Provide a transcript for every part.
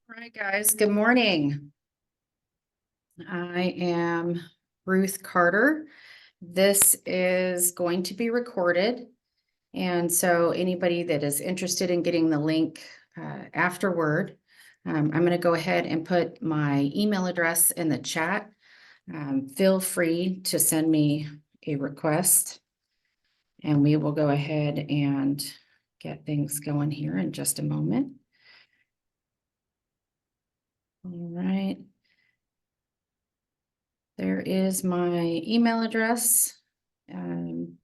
All right, guys, good morning. I am Ruth Carter. This is going to be recorded. And so anybody that is interested in getting the link afterward, I'm going to go ahead and put my email address in the chat. Feel free to send me a request and we will go ahead and get things going here in just a moment. All right. There is my email address. And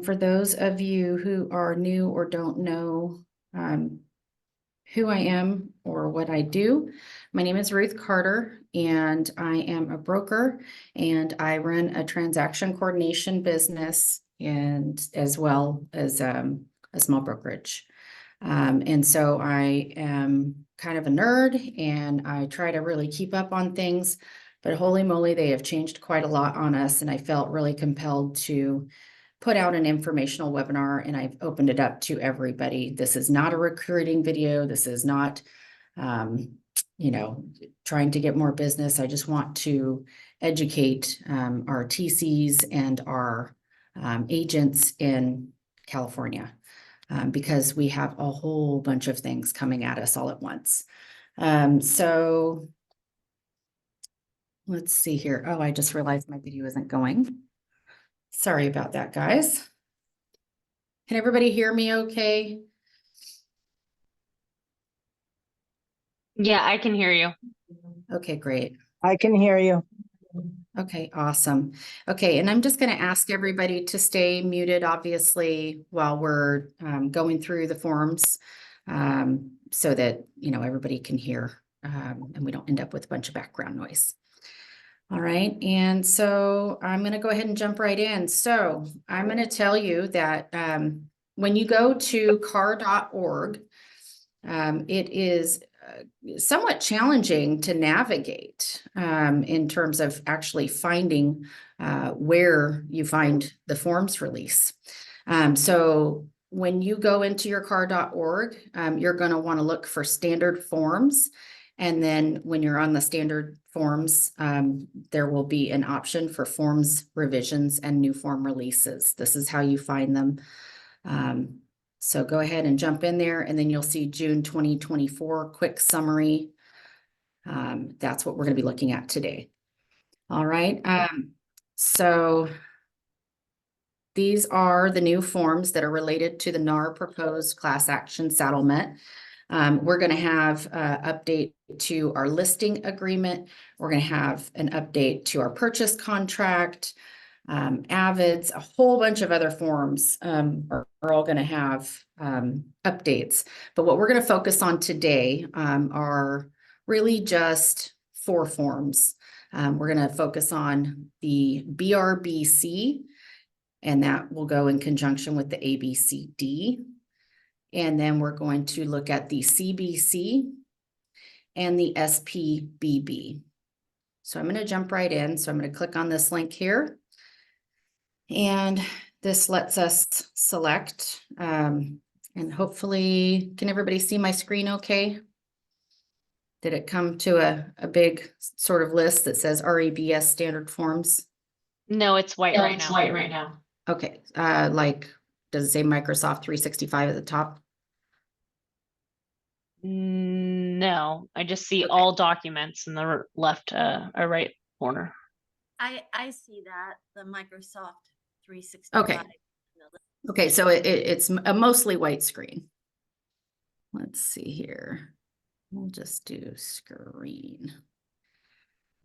for those of you who are new or don't know who I am or what I do, my name is Ruth Carter, and I am a broker, and I run a transaction coordination business and as well as a small brokerage. And so I am kind of a nerd and I try to really keep up on things, but holy moly, they have changed quite a lot on us. And I felt really compelled to put out an informational webinar, and I've opened it up to everybody. This is not a recruiting video. This is not, trying to get more business. I just want to educate our TCs and our agents in California. Because we have a whole bunch of things coming at us all at once. So let's see here. Oh, I just realized my video isn't going. Sorry about that, guys. Can everybody hear me okay? Yeah, I can hear you. Okay, great. I can hear you. Okay, awesome. Okay, and I'm just going to ask everybody to stay muted, obviously, while we're going through the forms so that, everybody can hear and we don't end up with a bunch of background noise. All right, and so I'm going to go ahead and jump right in. So I'm going to tell you that when you go to C.A.R.org, it is somewhat challenging to navigate in terms of actually finding where you find the forms release. So when you go into your C.A.R.org, you're going to want to look for standard forms. And then when you're on the standard forms, there will be an option for forms revisions and new form releases. This is how you find them. So go ahead and jump in there, and then you'll see June 2024 quick summary. That's what we're going to be looking at today. All right. So these are the new forms that are related to the NAR proposed class action settlement. We're going to have an update to our listing agreement. We're going to have an update to our purchase contract. Avids, a whole bunch of other forms are all going to have updates. But what we're going to focus on today are really just 4 forms. We're going to focus on the BRBC, and that will go in conjunction with the ABCD. And then we're going to look at the CBC and the SPBB. So I'm going to jump right in. So I'm going to click on this link here. And this lets us select, and hopefully, can everybody see my screen okay? Did it come to a big sort of list that says RABS standard forms? No, it's white right now. It's white right now. Okay, does it say Microsoft 365 at the top? No, I just see all documents in the left or right corner. I see that, the Microsoft 365. Okay. Okay, so it's a mostly white screen. Let's see here. We'll just do screen.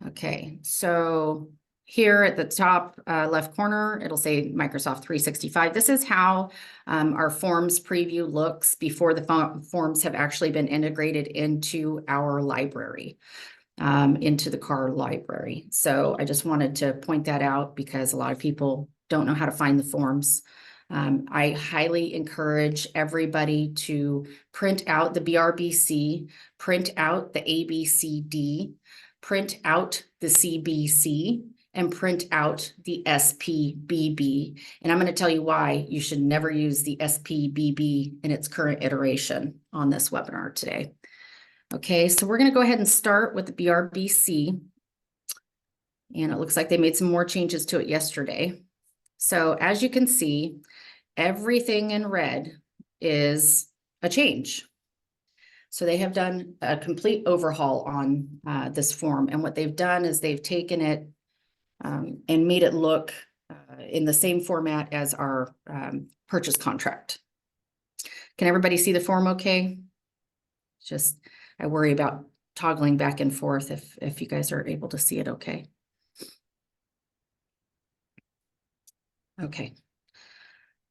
Okay, so here at the top left corner, it'll say Microsoft 365. This is how our forms preview looks before the forms have actually been integrated into our library, into the C.A.R library. So I just wanted to point that out because a lot of people don't know how to find the forms. I highly encourage everybody to print out the BRBC, print out the ABCD, print out the CBC, and print out the SPBB. And I'm going to tell you why you should never use the SPBB in its current iteration on this webinar today. Okay, so we're going to go ahead and start with the BRBC. And it looks like they made some more changes to it yesterday. So as you can see, everything in red is a change. So they have done a complete overhaul on this form. And what they've done is they've taken it and made it look in the same format as our purchase contract. Can everybody see the form okay? Just, I worry about toggling back and forth if you guys are able to see it okay. Okay.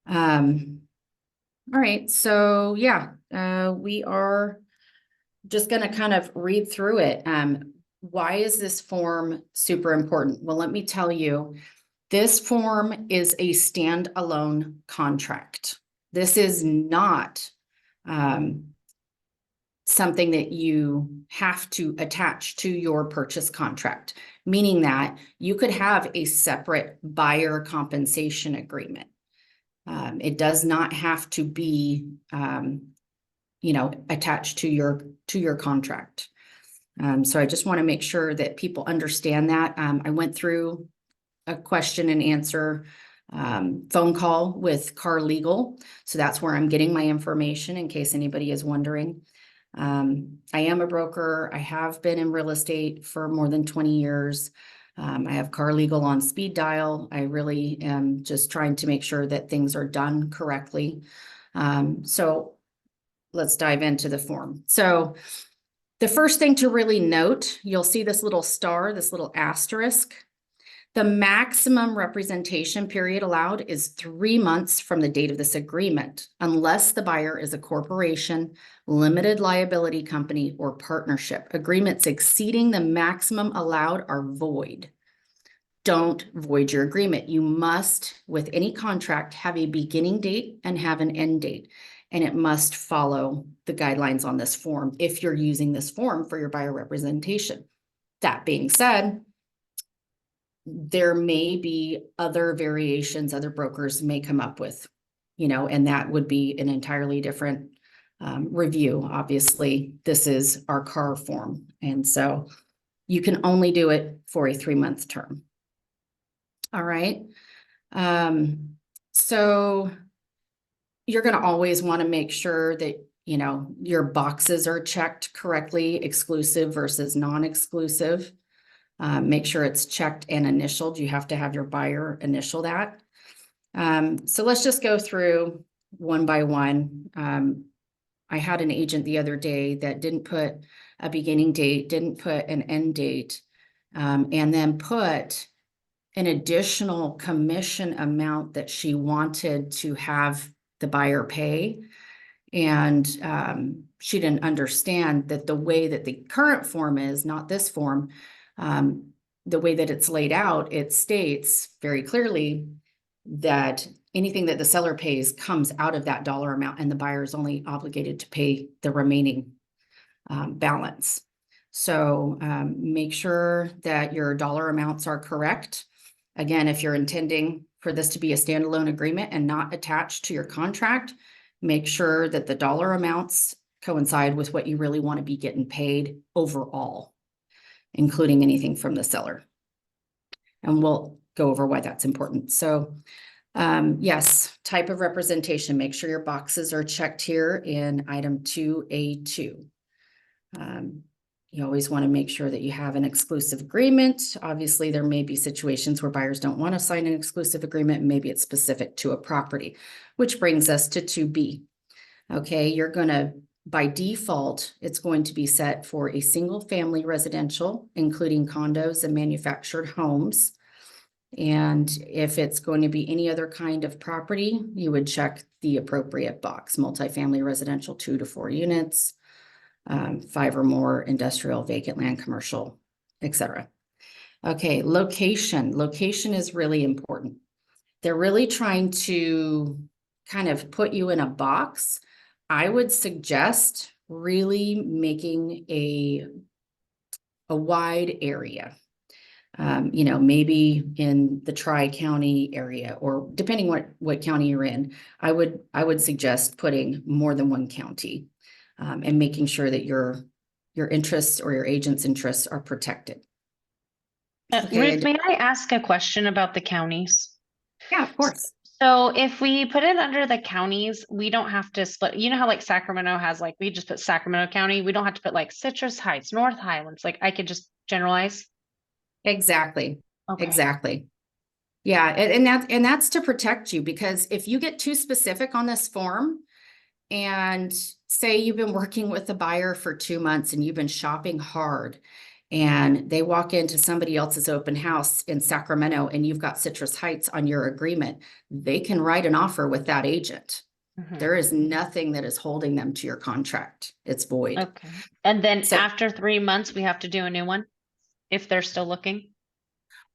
All right, so yeah, we are just going to kind of read through it. Why is this form super important? Well, let me tell you, this form is a standalone contract. This is not something that you have to attach to your purchase contract, meaning that you could have a separate buyer compensation agreement. It does not have to be, attached to your contract. So I just want to make sure that people understand that. I went through a question and answer phone call with C.A.R Legal. So that's where I'm getting my information in case anybody is wondering. I am a broker. I have been in real estate for more than 20 years. I have C.A.R Legal on speed dial. I really am just trying to make sure that things are done correctly. So let's dive into the form. So the first thing to really note, you'll see this little star, this little asterisk. The maximum representation period allowed is 3 months from the date of this agreement, unless the buyer is a corporation, limited liability company, or partnership. Agreements exceeding the maximum allowed are void. Don't void your agreement. You must, with any contract, have a beginning date and have an end date, and it must follow the guidelines on this form if you're using this form for your buyer representation. That being said, there may be other variations other brokers may come up with, and that would be an entirely different review. Obviously, this is our C.A.R form, and so you can only do it for a 3-month term. All right. So you're going to always want to make sure that, your boxes are checked correctly, exclusive versus non-exclusive. Make sure it's checked and initialed. You have to have your buyer initial that. So let's just go through one by one. I had an agent the other day that didn't put a beginning date, didn't put an end date, and then put an additional commission amount that she wanted to have the buyer pay. And she didn't understand that the way that the current form is, not this form, the way that it's laid out, it states very clearly that anything that the seller pays comes out of that dollar amount, and the buyer is only obligated to pay the remaining balance. So make sure that your dollar amounts are correct. Again, if you're intending for this to be a standalone agreement and not attached to your contract, make sure that the dollar amounts coincide with what you really want to be getting paid overall, including anything from the seller. And we'll go over why that's important. So yes, type of representation, make sure your boxes are checked here in item 2A2. You always want to make sure that you have an exclusive agreement. Obviously, there may be situations where buyers don't want to sign an exclusive agreement. Maybe it's specific to a property, which brings us to 2B. Okay, you're going to, by default, it's going to be set for a single family residential, including condos and manufactured homes. And if it's going to be any other kind of property, you would check the appropriate box: multifamily residential, 2 to 4 units, 5 or more industrial, vacant land, commercial, etc. Okay, location. Location is really important. They're really trying to kind of put you in a box. I would suggest really making a wide area. Maybe in the Tri-County area, or depending what county you're in, I would suggest putting more than one county, and making sure that you're your interests or your agent's interests are protected. Okay, Ruth, may I ask a question about the counties? yeah, of course. So if we put it under the counties, we don't have to split, you know how like Sacramento has like, we just put Sacramento County, we don't have to put like Citrus Heights, North Highlands, like I could just generalize. Exactly. Okay. Exactly. Yeah, and that's to protect you, because if you get too specific on this form, and say you've been working with the buyer for 2 months and you've been shopping hard, and they walk into somebody else's open house in Sacramento and you've got Citrus Heights on your agreement, they can write an offer with that agent. Mhm. There is nothing that is holding them to your contract. It's void. Okay. And then So- after 3 months, we have to do a new one if they're still looking.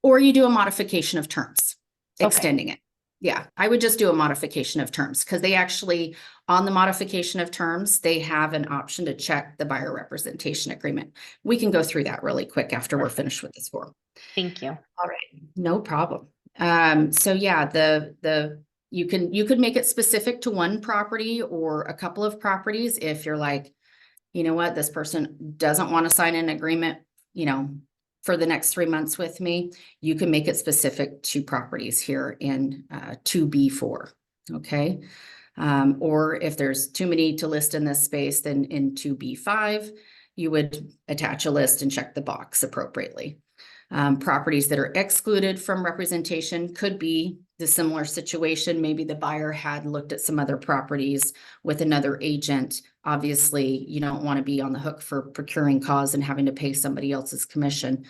Or you do a modification of terms, Okay. extending it. Yeah, I would just do a modification of terms, because they actually, on the modification of terms, they have an option to check the buyer representation agreement. We can go through that really quick after we're finished with this form. Thank you. All right, no problem. So yeah, you could make it specific to one property or a couple of properties. If you're like, you know what, this person doesn't want to sign an agreement, you know, for the next 3 months with me, you can make it specific to properties here in 2B4, okay? Or if there's too many to list in this space, then in 2B5, you would attach a list and check the box appropriately. Properties that are excluded from representation could be the similar situation. Maybe the buyer had looked at some other properties with another agent. Obviously, you don't want to be on the hook for procuring cause and having to pay somebody else's commission.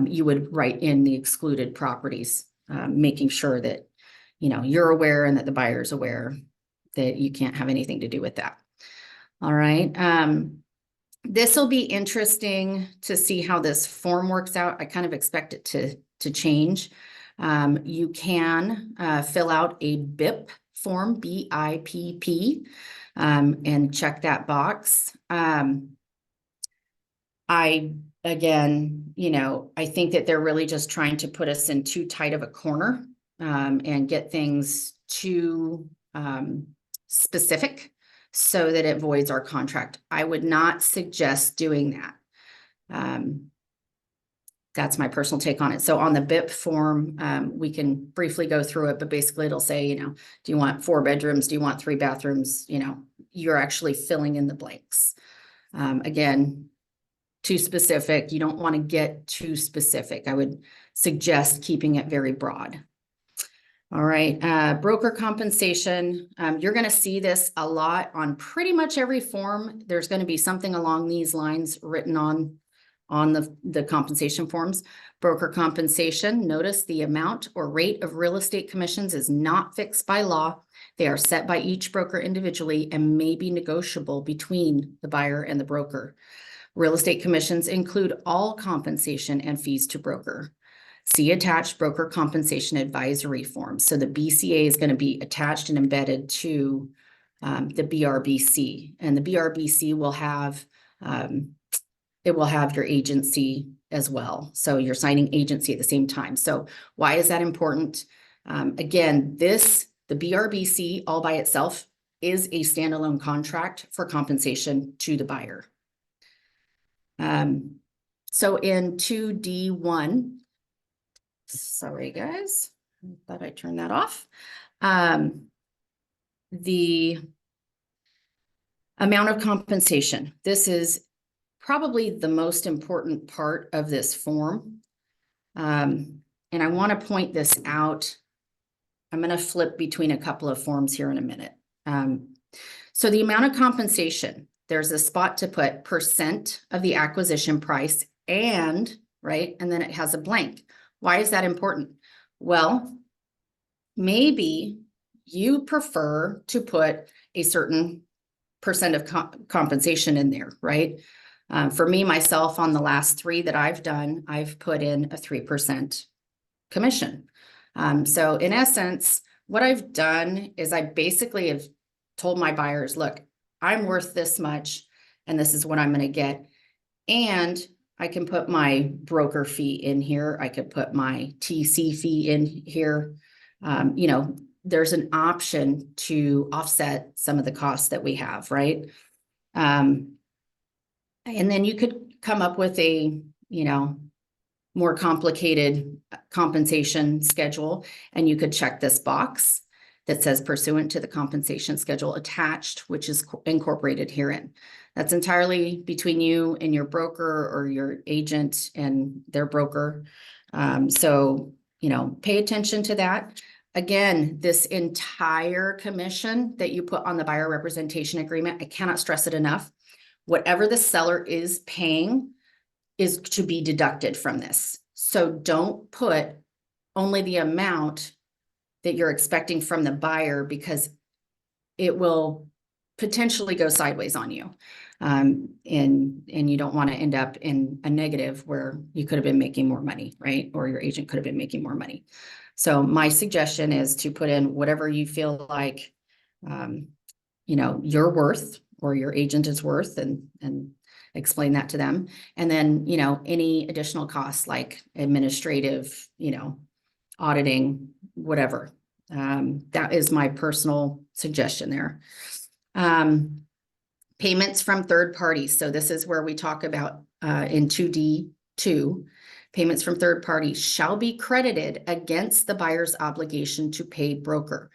You would write in the excluded properties, making sure that, you know, you're aware and that the buyer's aware that you can't have anything to do with that. All right. This will be interesting to see how this form works out. I kind of expect it to change. You can fill out a BIP form, BIP, and check that box. Again, you know, I think that they're really just trying to put us in too tight of a corner, and get things too specific, so that it voids our contract. I would not suggest doing that. That's my personal take on it. So on the BIP form, we can briefly go through it, but basically it'll say, you know, do you want 4 bedrooms? Do you want 3 bathrooms? You know, you're actually filling in the blanks. Again, too specific. You don't want to get too specific. I would suggest keeping it very broad. All right, broker compensation. You're going to see this a lot on pretty much every form. There's going to be something along these lines written on the compensation forms. Broker compensation. Notice the amount or rate of real estate commissions is not fixed by law. They are set by each broker individually and may be negotiable between the buyer and the broker. Real estate commissions include all compensation and fees to broker. See attached broker compensation advisory form. So the BCA is going to be attached and embedded to the BRBC, and the BRBC will have your agency as well. So you're signing agency at the same time. So why is that important? Again, the BRBC all by itself is a standalone contract for compensation to the buyer. So in 2D1, sorry, guys, I thought I turned that off. The amount of compensation. This is probably the most important part of this form. And I want to point this out. I'm going to flip between a couple of forms here in a minute. So the amount of compensation, there's a spot to put % of the acquisition price and, right, and then it has a blank. Why is that important? Well, maybe you prefer to put a certain % of compensation in there, right? For me, myself, on the last 3 that I've done, I've put in a 3% commission. So in essence, what I've done is I basically have told my buyers, look, I'm worth this much, and this is what I'm going to get. And I can put my broker fee in here. I could put my TC fee in here. You know, there's an option to offset some of the costs that we have, right? And then you could come up with a, you know, more complicated compensation schedule, and you could check this box that says pursuant to the compensation schedule attached, which is incorporated herein. That's entirely between you and your broker or your agent and their broker. So, you know, pay attention to that. Again, this entire commission that you put on the buyer representation agreement, I cannot stress it enough. Whatever the seller is paying is to be deducted from this. So don't put only the amount that you're expecting from the buyer, because it will potentially go sideways on you. And you don't want to end up in a negative where you could have been making more money, right? Or your agent could have been making more money. So my suggestion is to put in whatever you feel like, you know, you're worth or your agent is worth, and explain that to them. And then, you know, any additional costs like administrative, you know, auditing, whatever. That is my personal suggestion there. Payments from third parties. So this is where we talk about in 2D2, payments from third parties shall be credited against the buyer's obligation to pay broker.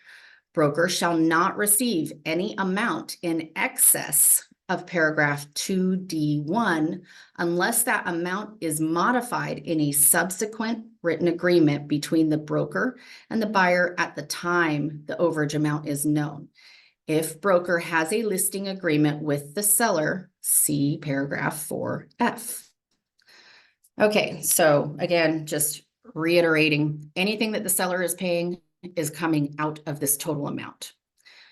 Broker shall not receive any amount in excess of paragraph 2D1 unless that amount is modified in a subsequent written agreement between the broker and the buyer at the time the overage amount is known. If broker has a listing agreement with the seller, see paragraph 4F. Okay, so again, just reiterating, anything that the seller is paying is coming out of this total amount.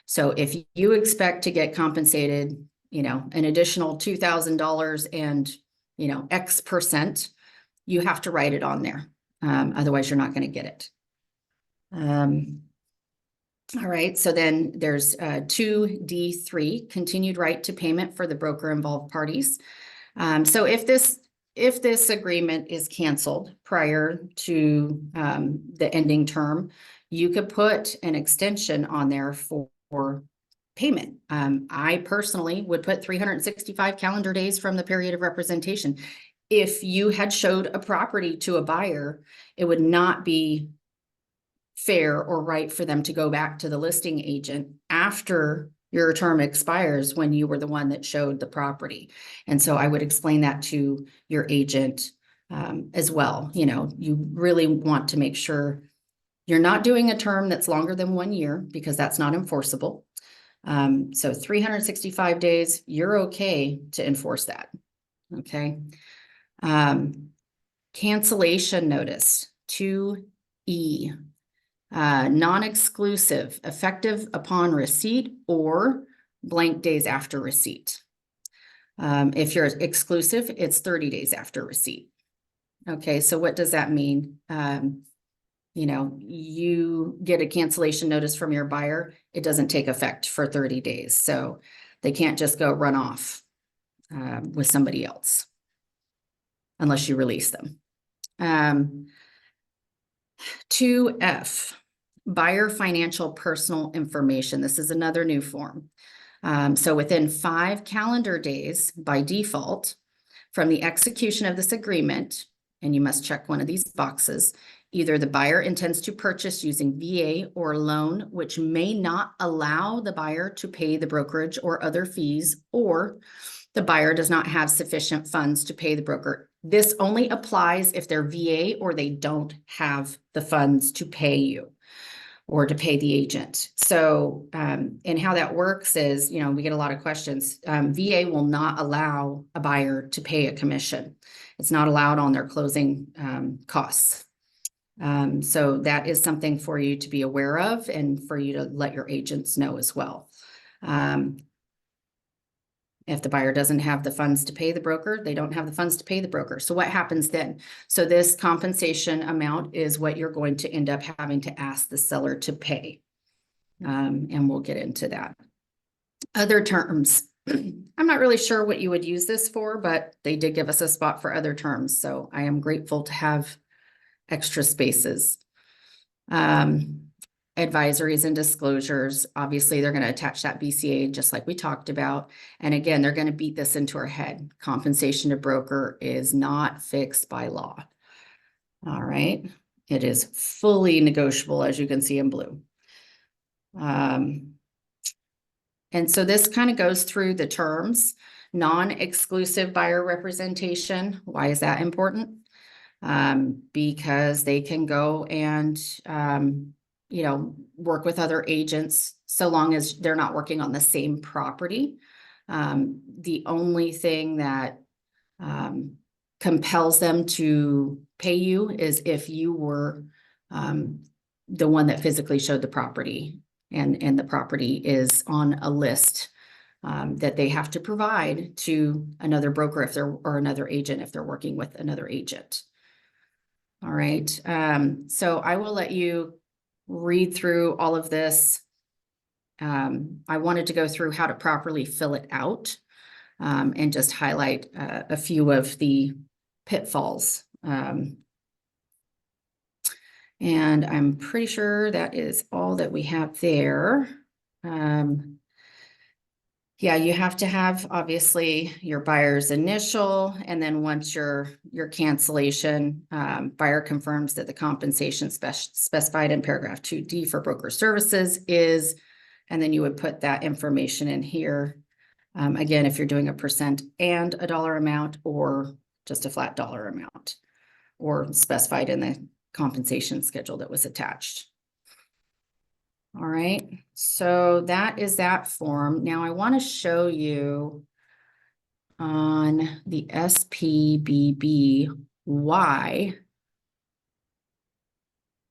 So if you expect to get compensated, you know, an additional $2,000 and, you know, X%, you have to write it on there. Otherwise, you're not going to get it. All right, so then there's 2D3, continued right to payment for the broker involved parties. So if this agreement is canceled prior to the ending term, you could put an extension on there for payment. I personally would put 365 calendar days from the period of representation. If you had showed a property to a buyer, it would not be fair or right for them to go back to the listing agent after your term expires when you were the one that showed the property. And so I would explain that to your agent as well. You know, you really want to make sure you're not doing a term that's longer than 1 year, because that's not enforceable. So 365 days, you're okay to enforce that. Okay. Cancellation notice 2E. Non-exclusive, effective upon receipt or blank days after receipt. If you're exclusive, it's 30 days after receipt. Okay, so what does that mean? You know, you get a cancellation notice from your buyer, it doesn't take effect for 30 days. So they can't just go run off with somebody else unless you release them. 2F, buyer financial personal information. This is another new form. So within 5 calendar days by default from the execution of this agreement, and you must check one of these boxes, either the buyer intends to purchase using VA or loan, which may not allow the buyer to pay the brokerage or other fees, or the buyer does not have sufficient funds to pay the broker. This only applies if they're VA or they don't have the funds to pay you or to pay the agent. So, and how that works is, you know, we get a lot of questions. VA will not allow a buyer to pay a commission. It's not allowed on their closing costs. So that is something for you to be aware of and for you to let your agents know as well. If the buyer doesn't have the funds to pay the broker, they don't have the funds to pay the broker. So what happens then? So this compensation amount is what you're going to end up having to ask the seller to pay. And we'll get into that. Other terms. I'm not really sure what you would use this for, but they did give us a spot for other terms. So I am grateful to have extra spaces. advisories and disclosures. Obviously, they're going to attach that BCA just like we talked about. And again, they're going to beat this into our head. Compensation to broker is not fixed by law. All right. It is fully negotiable, as you can see in blue. And so this kind of goes through the terms. Non-exclusive buyer representation. Why is that important? Because they can go and, you know, work with other agents so long as they're not working on the same property. The only thing that compels them to pay you is if you were the one that physically showed the property, and the property is on a list that they have to provide to another broker if they're, or another agent if they're working with another agent. All right, so I will let you read through all of this. I wanted to go through how to properly fill it out and just highlight a few of the pitfalls. And I'm pretty sure that is all that we have there. Yeah, you have to have obviously your buyer's initial, and then once your cancellation, buyer confirms that the compensation specified in paragraph 2D for broker services is, and then you would put that information in here. Again, if you're doing a percent and a dollar amount, or just a flat dollar amount, or specified in the compensation schedule that was attached. All right, so that is that form. Now I want to show you on the SPBB why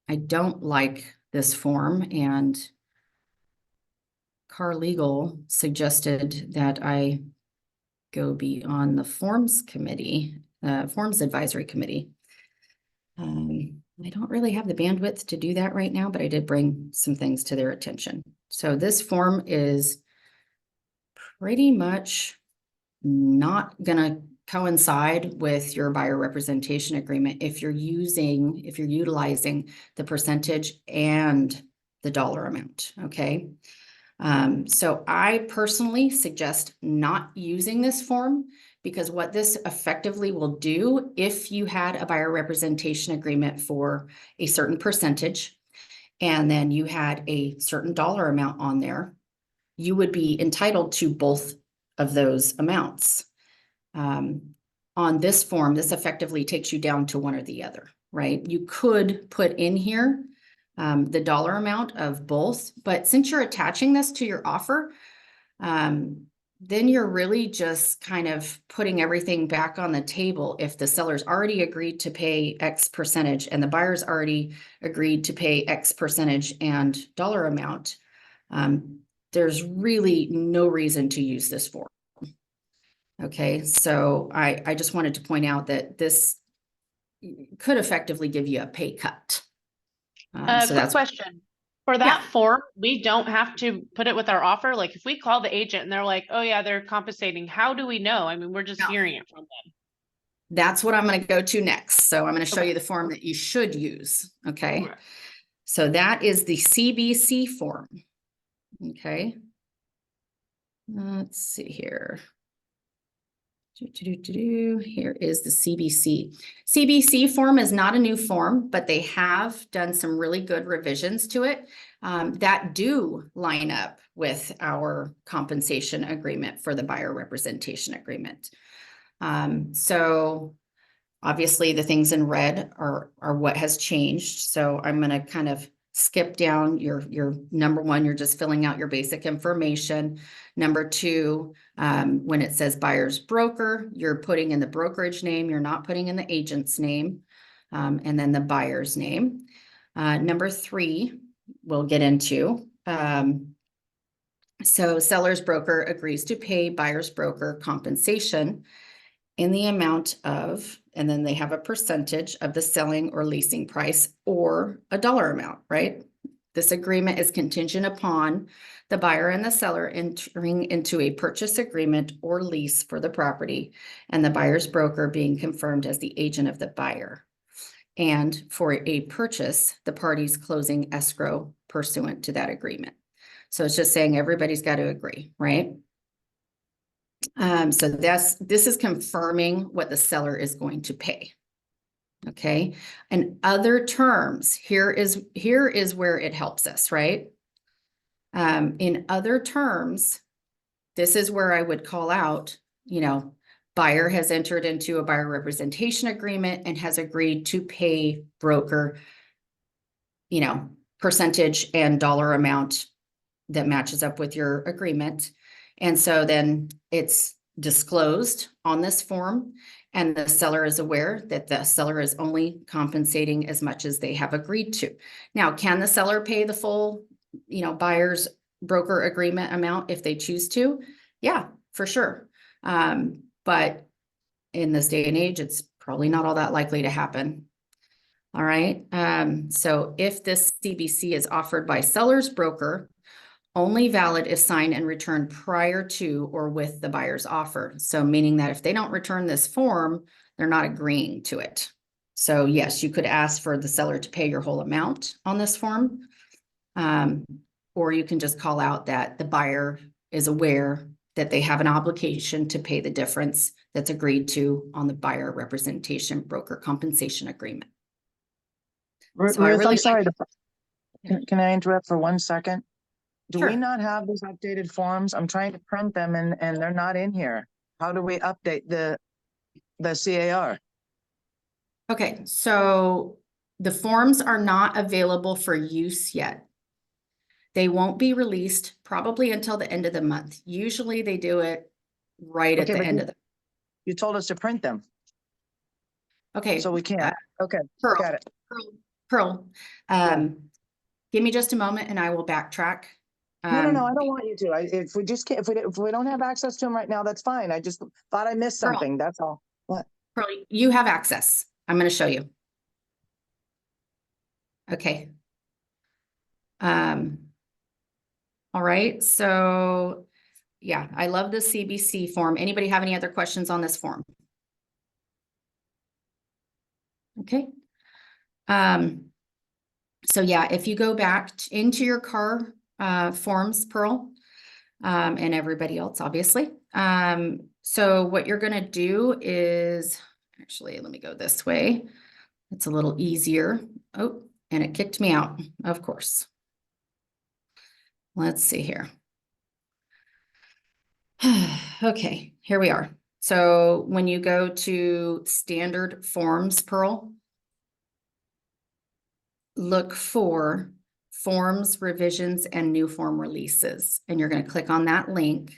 I don't like this form, and C.A.R Legal suggested that I go be on the forms committee, forms advisory committee. I don't really have the bandwidth to do that right now, but I did bring some things to their attention. So this form is pretty much not gonna coincide with your buyer representation agreement if you're utilizing the percentage and the dollar amount, okay? So I personally suggest not using this form, because what this effectively will do, if you had a buyer representation agreement for a certain percentage, and then you had a certain dollar amount on there, you would be entitled to both of those amounts. On this form, this effectively takes you down to one or the other, right? You could put in here the dollar amount of both, but since you're attaching this to your offer, then you're really just kind of putting everything back on the table. If the seller's already agreed to pay X percentage and the buyer's already agreed to pay X percentage and dollar amount, there's really no reason to use this form. Okay, so I just wanted to point out that this could effectively give you a pay cut. So Quick question. For that form, we don't have to put it with our offer. Like if we call the agent and they're like, oh yeah, they're compensating, how do we know? I mean, we're just hearing it from them. That's what I'm going to go to next. So I'm going to show you the form that you should use. Okay. So that is the CBC form. Okay. Let's see here. Here is the CBC. CBC form is not a new form, but they have done some really good revisions to it that do line up with our compensation agreement for the buyer representation agreement. So obviously the things in red are what has changed. So I'm going to kind of skip down your number one, you're just filling out your basic information. Number two, when it says buyer's broker, you're putting in the brokerage name, you're not putting in the agent's name, and then the buyer's name. Number three, we'll get into. So seller's broker agrees to pay buyer's broker compensation in the amount of, and then they have a percentage of the selling or leasing price or a dollar amount, right? This agreement is contingent upon the buyer and the seller entering into a purchase agreement or lease for the property, and the buyer's broker being confirmed as the agent of the buyer. And for a purchase, the parties closing escrow pursuant to that agreement. So it's just saying everybody's got to agree, right? So this is confirming what the seller is going to pay. Okay, and other terms, here is where it helps us, right? In other terms, this is where I would call out, you know, buyer has entered into a buyer representation agreement and has agreed to pay broker, you know, percentage and dollar amount that matches up with your agreement. And so then it's disclosed on this form, and the seller is aware that the seller is only compensating as much as they have agreed to. Now, can the seller pay the full, you know, buyer's broker agreement amount if they choose to? Yeah, for sure. But in this day and age, it's probably not all that likely to happen. All right. So if this CBC is offered by seller's broker, only valid if signed and returned prior to or with the buyer's offer. So meaning that if they don't return this form, they're not agreeing to it. So yes, you could ask for the seller to pay your whole amount on this form. Or you can just call out that the buyer is aware that they have an obligation to pay the difference that's agreed to on the buyer representation broker compensation agreement. So I Ruth, really I'm sorry. like- Can I interrupt for 1 second? Do we Sure. not have those updated forms? I'm trying to print them and they're not in here. How do we update the C.A.R.? Okay, so the forms are not available for use yet. They won't be released probably until the end of the month. Usually they do it right at Okay, the but end of the, You told us to print them, okay. so we can't. Okay, Pearl, got it. Pearl, give me just a moment and I will backtrack. No, I don't want you to. If we just can't, if we don't have access to them right now, that's fine. I just thought I missed Pearl. something. That's all. What? Pearl, you have access. I'm going to show you. Okay. All right, so yeah, I love the CBC form. Anybody have any other questions on this form? Okay. So yeah, if you go back into your CAR forms, Pearl, and everybody else, obviously. So what you're gonna do is, actually, let me go this way. It's a little easier. Oh, and it kicked me out, of course. Let's see here. Okay, here we are. So when you go to standard forms, Pearl, look for forms, revisions, and new form releases. And you're going to click on that link.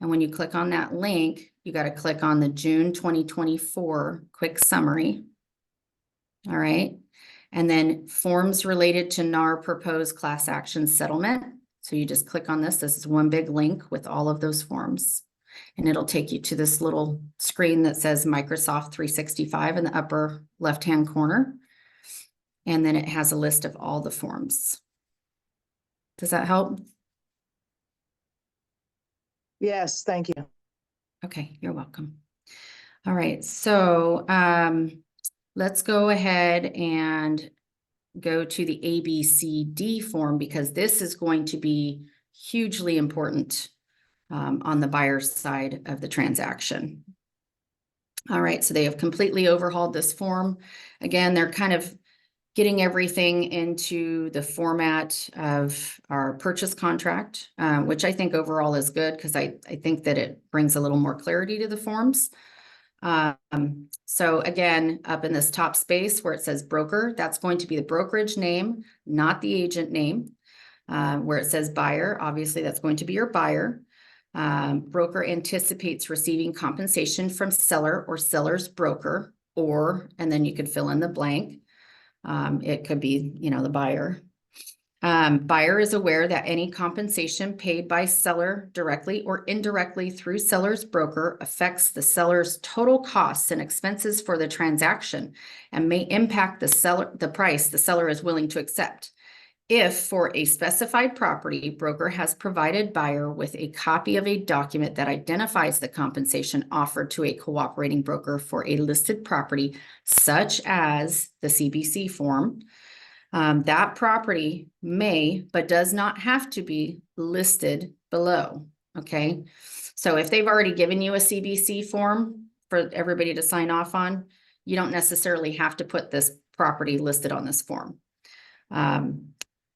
And when you click on that link, you got to click on the June 2024 quick summary. All right. And then forms related to NAR proposed class action settlement. So you just click on this. This is one big link with all of those forms. And it'll take you to this little screen that says Microsoft 365 in the upper left-hand corner. And then it has a list of all the forms. Does that help? Yes, thank you. Okay, you're welcome. All right, so let's go ahead and go to the ABCD form because this is going to be hugely important on the buyer's side of the transaction. All right, so they have completely overhauled this form. Again, they're kind of getting everything into the format of our purchase contract, which I think overall is good because I think that it brings a little more clarity to the forms. So again, up in this top space where it says broker, that's going to be the brokerage name, not the agent name. Where it says buyer, obviously that's going to be your buyer. Broker anticipates receiving compensation from seller or seller's broker, or, and then you could fill in the blank. It could be, you know, the buyer. Buyer is aware that any compensation paid by seller directly or indirectly through seller's broker affects the seller's total costs and expenses for the transaction and may impact the price the seller is willing to accept. If for a specified property, broker has provided buyer with a copy of a document that identifies the compensation offered to a cooperating broker for a listed property, such as the CBC form, That property may, but does not have to be listed below, okay? So if they've already given you a CBC form for everybody to sign off on, you don't necessarily have to put this property listed on this form.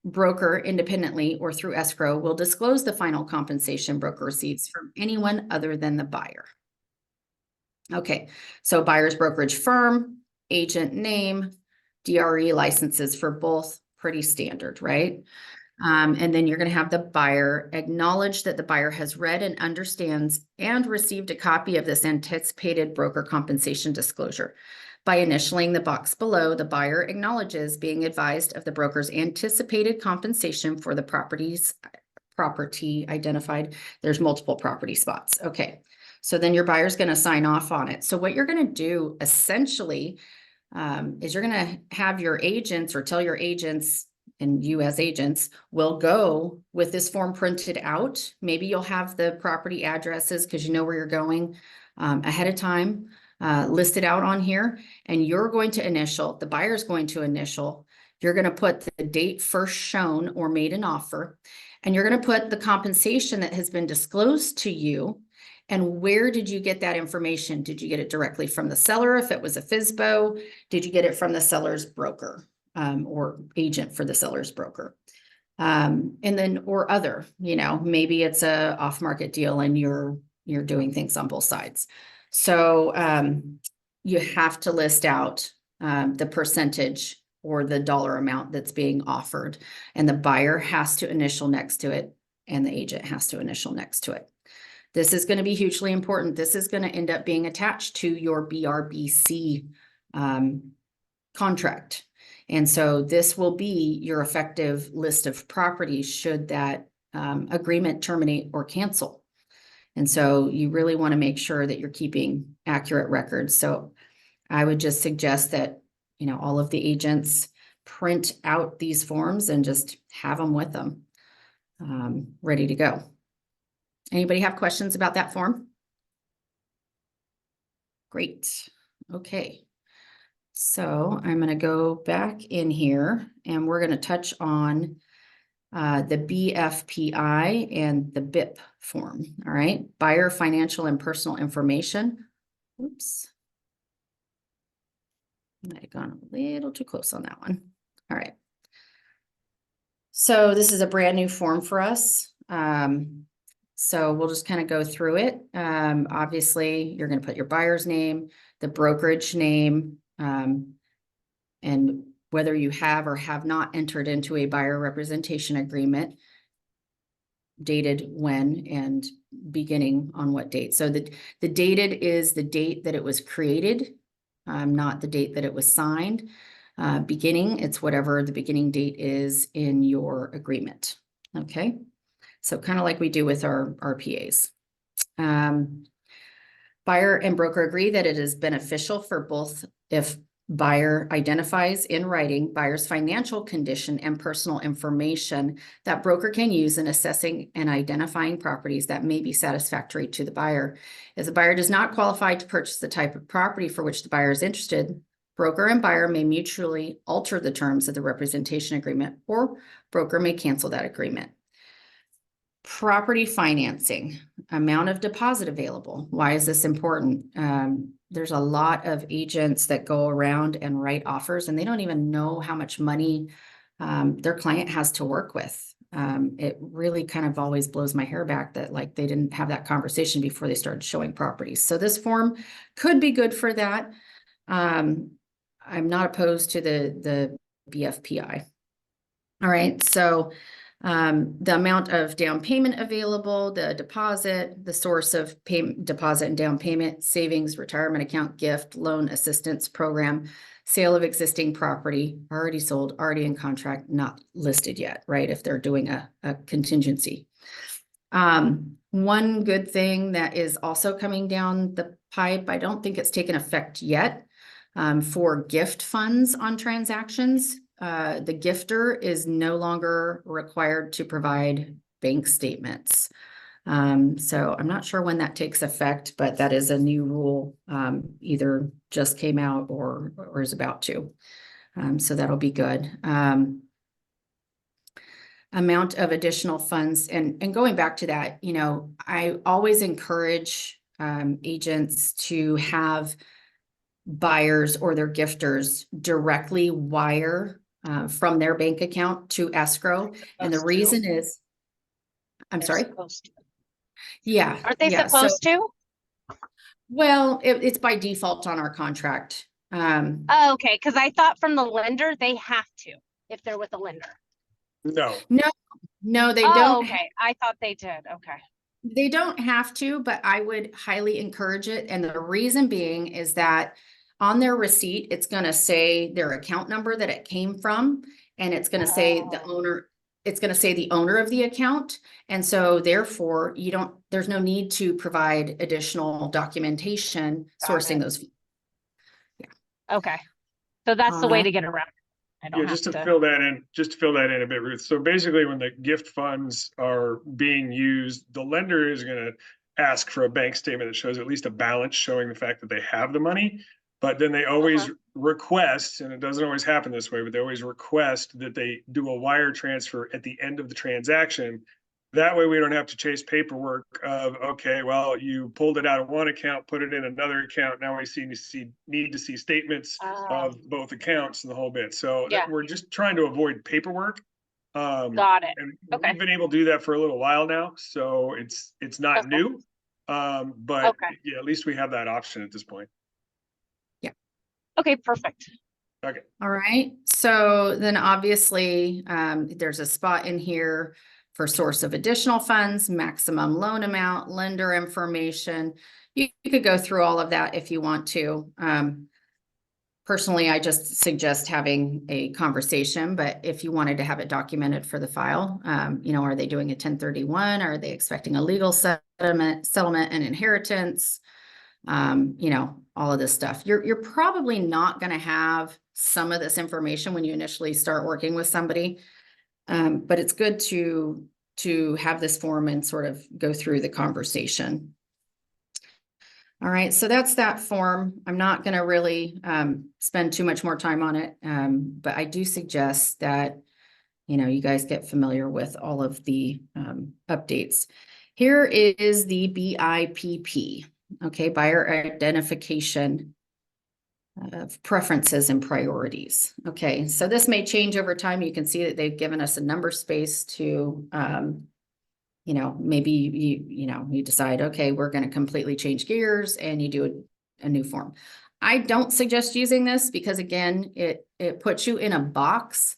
Broker independently or through escrow will disclose the final compensation broker receives from anyone other than the buyer. Okay, so buyer's brokerage firm, agent name, DRE licenses for both, pretty standard, right? And then you're going to have the buyer acknowledge that the buyer has read and understands and received a copy of this anticipated broker compensation disclosure. By initialing the box below, the buyer acknowledges being advised of the broker's anticipated compensation for the property identified. There's multiple property spots. Okay, so then your buyer's going to sign off on it. So what you're going to do essentially is you're going to have your agents or tell your agents, and you as agents will go with this form printed out. Maybe you'll have the property addresses because you know where you're going ahead of time, listed out on here, and you're going to initial, the buyer's going to initial, you're going to put the date first shown or made an offer, and you're going to put the compensation that has been disclosed to you. And where did you get that information? Did you get it directly from the seller if it was a FSBO? Did you get it from the seller's broker? Or agent for the seller's broker. And then, or other, you know, maybe it's a off-market deal and you're doing things on both sides. So you have to list out the percentage or the dollar amount that's being offered, and the buyer has to initial next to it and the agent has to initial next to it. This is going to be hugely important. This is going to end up being attached to your BRBC contract. And so this will be your effective list of properties should that agreement terminate or cancel. And so you really want to make sure that you're keeping accurate records. So I would just suggest that, you know, all of the agents print out these forms and just have them with them, ready to go. Anybody have questions about that form? Great. Okay. So I'm going to go back in here and we're going to touch on the BFPI and the BIP form. All right. Buyer financial and personal information. Oops. I might have gone a little too close on that one. All right. So this is a brand new form for us. So we'll just kind of go through it. Obviously, you're going to put your buyer's name, the brokerage name, and whether you have or have not entered into a buyer representation agreement, dated when and beginning on what date. So the dated is the date that it was created, not the date that it was signed. Beginning, it's whatever the beginning date is in your agreement. Okay, so kind of like we do with our RPAs. Buyer and broker agree that it is beneficial for both if buyer identifies in writing buyer's financial condition and personal information that broker can use in assessing and identifying properties that may be satisfactory to the buyer. If the buyer does not qualify to purchase the type of property for which the buyer is interested, broker and buyer may mutually alter the terms of the representation agreement, or broker may cancel that agreement. Property financing, amount of deposit available. Why is this important? There's a lot of agents that go around and write offers and they don't even know how much money their client has to work with. It really kind of always blows my hair back that like they didn't have that conversation before they started showing properties. So this form could be good for that. I'm not opposed to the BFPI. All right, so the amount of down payment available, the deposit, the source of payment, deposit and down payment, savings, retirement account, gift, loan assistance program, sale of existing property, already sold, already in contract, not listed yet, right? If they're doing a contingency. One good thing that is also coming down the pipe, I don't think it's taken effect yet, for gift funds on transactions. The gifter is no longer required to provide bank statements. So I'm not sure when that takes effect, but that is a new rule, either just came out or is about to. So that'll be good. Amount of additional funds, and going back to that, you know, I always encourage agents to have buyers or their gifters directly wire from their bank account to escrow. And the reason is, I'm They're sorry. supposed to. Yeah. Aren't they yeah. supposed to? Well, it's by default on our contract. Oh, okay, because I thought from the lender, they have to, if they're with a lender. No, No, they Oh, don't. okay, I thought they did, okay. They don't have to, but I would highly encourage it. And the reason being is that on their receipt, it's going to say their account number that it came from, and it's going to say the Oh. owner, it's going to say the owner of the account. And so therefore there's no need to provide additional documentation Got sourcing it. those. Okay, so that's the way Alright. to get around. I don't yeah, have just to to. fill that in, a bit, Ruth. So basically, when the gift funds are being used, the lender is gonna ask for a bank statement that shows at least a balance showing the fact that they have the money. But then they always request, and it doesn't always happen this way, but they always request that they do a wire transfer at the end of the transaction. That way we don't have to chase paperwork of, okay, well, you pulled it out of one account, put it in another account. Now we need to see statements of both accounts and the whole bit. So Yeah. we're just trying to avoid paperwork. Got it. And Okay. we've been able to do that for a little while now, so it's not Okay. new. But Okay. yeah, at least we have that option at this point. Okay, perfect. Okay. All right, so then obviously, there's a spot in here for source of additional funds, maximum loan amount, lender information. You could go through all of that if you want to. Personally, I just suggest having a conversation, but if you wanted to have it documented for the file, you know, are they doing a 1031? Are they expecting a legal settlement and inheritance? You know, all of this stuff. You're probably not going to have some of this information when you initially start working with somebody. But it's good to have this form and sort of go through the conversation. All right, so that's that form. I'm not going to really spend too much more time on it, but I do suggest that, you know, you guys get familiar with all of the updates. Here is the BIPP. Okay, buyer identification of preferences and priorities. Okay, so this may change over time. You can see that they've given us a number space to, you know, maybe you decide, okay, we're going to completely change gears and you do a new form. I don't suggest using this because again, it puts you in a box.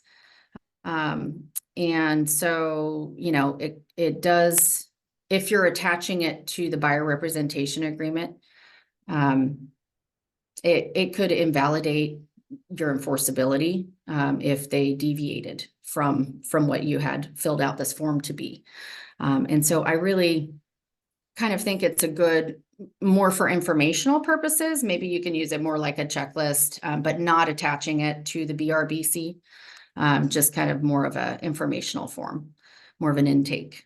And so, you know, it does, if you're attaching it to the buyer representation agreement, it could invalidate your enforceability if they deviated from what you had filled out this form to be. And so I really kind of think it's a good, more for informational purposes. Maybe you can use it more like a checklist, but not attaching it to the BRBC. Just kind of more of a informational form, more of an intake.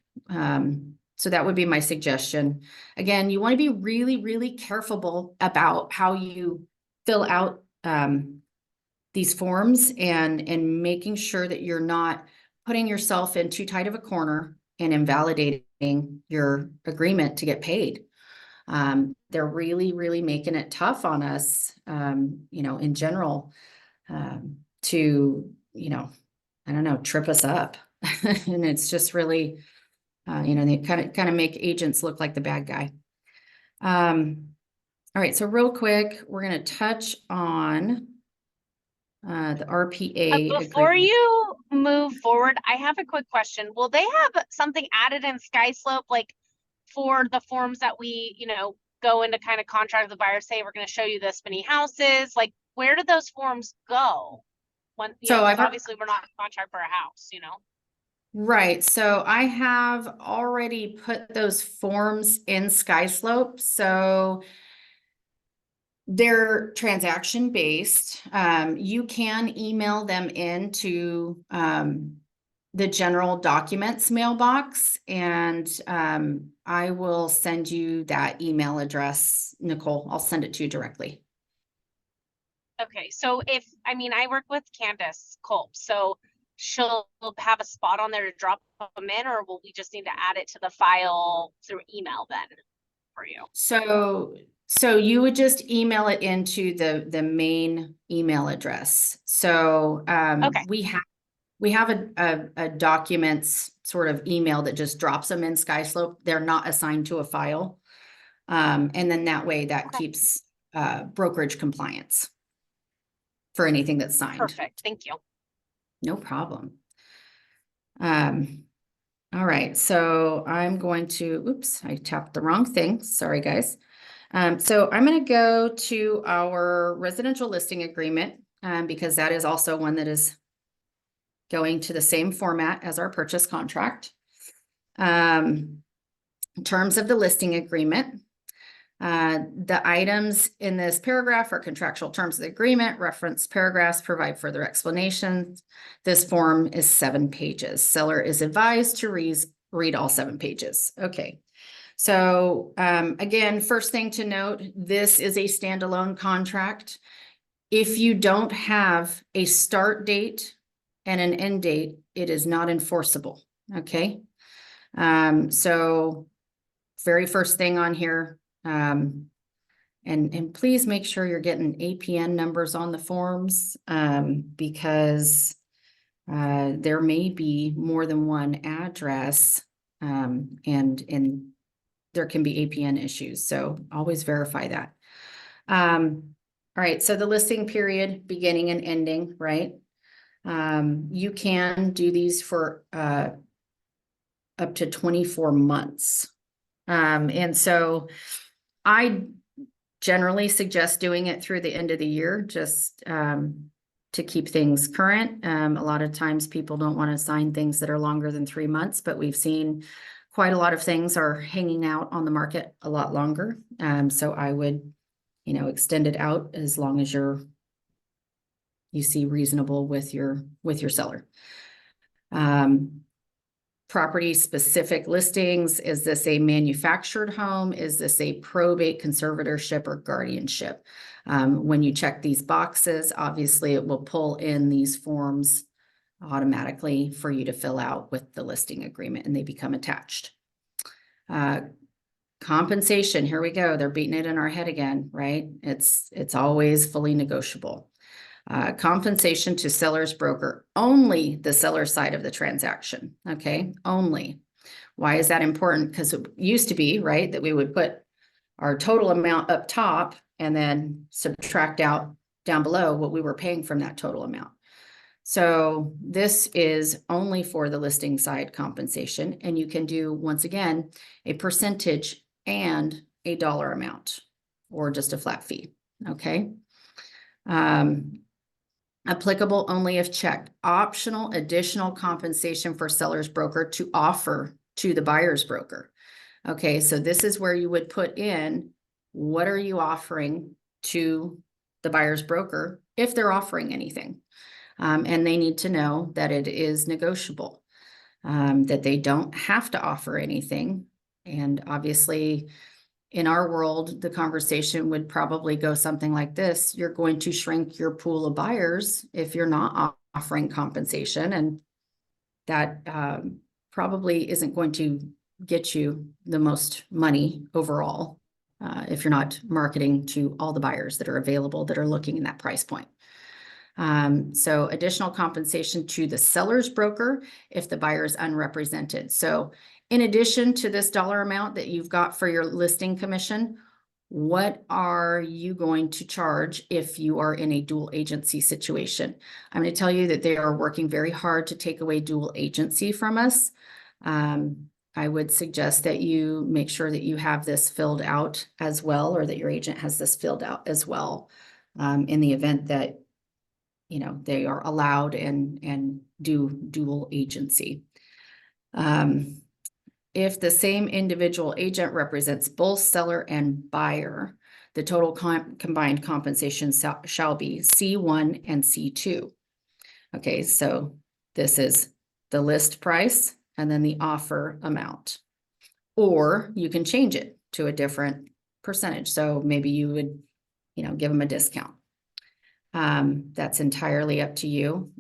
So that would be my suggestion. Again, you want to be really, really careful about how you fill out these forms and making sure that you're not putting yourself in too tight of a corner and invalidating your agreement to get paid. They're really, really making it tough on us, you know, in general, to, you know, I don't know, trip us up. And it's just really, you know, they kind of make agents look like the bad guy. All right, so real quick, we're going to touch on the RPA. Before agreement. you move forward, I have a quick question. Will they have something added in SkySlope, like for the forms that we, you know, go into kind of contract with the buyer, say, we're going to show you this many houses, like where do those forms go? When, you So know, 'cause I've- obviously we're not in contract for a house, you know? Right, so I have already put those forms in SkySlope, so they're transaction based. You can email them into the general documents mailbox, and I will send you that email address, Nicole. I'll send it to you directly. Okay, so I mean, I work with Candace Culp, so she'll have a spot on there to drop them in, or will we just need to add it to the file through email then for you? So you would just email it into the main email address. So Okay. we have a documents sort of email that just drops them in SkySlope. They're not assigned to a file. And then that way that Okay. keeps brokerage compliance for anything that's signed. Perfect, thank you. No problem. All right, so I'm going to, oops, I tapped the wrong thing. Sorry, guys. So I'm going to go to our residential listing agreement because that is also one that is going to the same format as our purchase contract. In terms of the listing agreement, the items in this paragraph are contractual terms of the agreement. Reference paragraphs provide further explanations. This form is 7 pages. Seller is advised to read all 7 pages. Okay. So again, first thing to note, this is a standalone contract. If you don't have a start date and an end date, it is not enforceable. Okay. So very first thing on here, and please make sure you're getting APN numbers on the forms, because there may be more than one address, and there can be APN issues. So always verify that. All right. So the listing period, beginning and ending, right? You can do these for up to 24 months. And so I generally suggest doing it through the end of the year, just to keep things current. A lot of times people don't want to sign things that are longer than 3 months, but we've seen quite a lot of things are hanging out on the market a lot longer. So I would, extend it out as long as you see reasonable with your seller. Property specific listings. Is this a manufactured home? Is this a probate, conservatorship, or guardianship? When you check these boxes, obviously it will pull in these forms automatically for you to fill out with the listing agreement, and they become attached. Compensation, here we go. They're beating it in our head again, right? It's always fully negotiable. Compensation to seller's broker, only the seller side of the transaction. Okay, only. Why is that important? Because it used to be, right, that we would put our total amount up top and then subtract out down below what we were paying from that total amount. So this is only for the listing side compensation, and you can do, once again, a percentage and a dollar amount or just a flat fee. Okay. Applicable only if checked. Optional additional compensation for seller's broker to offer to the buyer's broker. Okay, so this is where you would put in, what are you offering to the buyer's broker if they're offering anything? And they need to know that it is negotiable, that they don't have to offer anything. And obviously, in our world, the conversation would probably go something like this. You're going to shrink your pool of buyers if you're not offering compensation. And that probably isn't going to get you the most money overall if you're not marketing to all the buyers that are available that are looking in that price point. So additional compensation to the seller's broker if the buyer is unrepresented. So in addition to this dollar amount that you've got for your listing commission, what are you going to charge if you are in a dual agency situation? I'm going to tell you that they are working very hard to take away dual agency from us. I would suggest that you make sure that you have this filled out as well, or that your agent has this filled out as well, in the event that they are allowed and do dual agency. If the same individual agent represents both seller and buyer, the total combined compensation shall be C1 and C2. Okay, so this is the list price and then the offer amount. Or you can change it to a different percentage. So maybe you would, give them a discount. That's entirely up to you.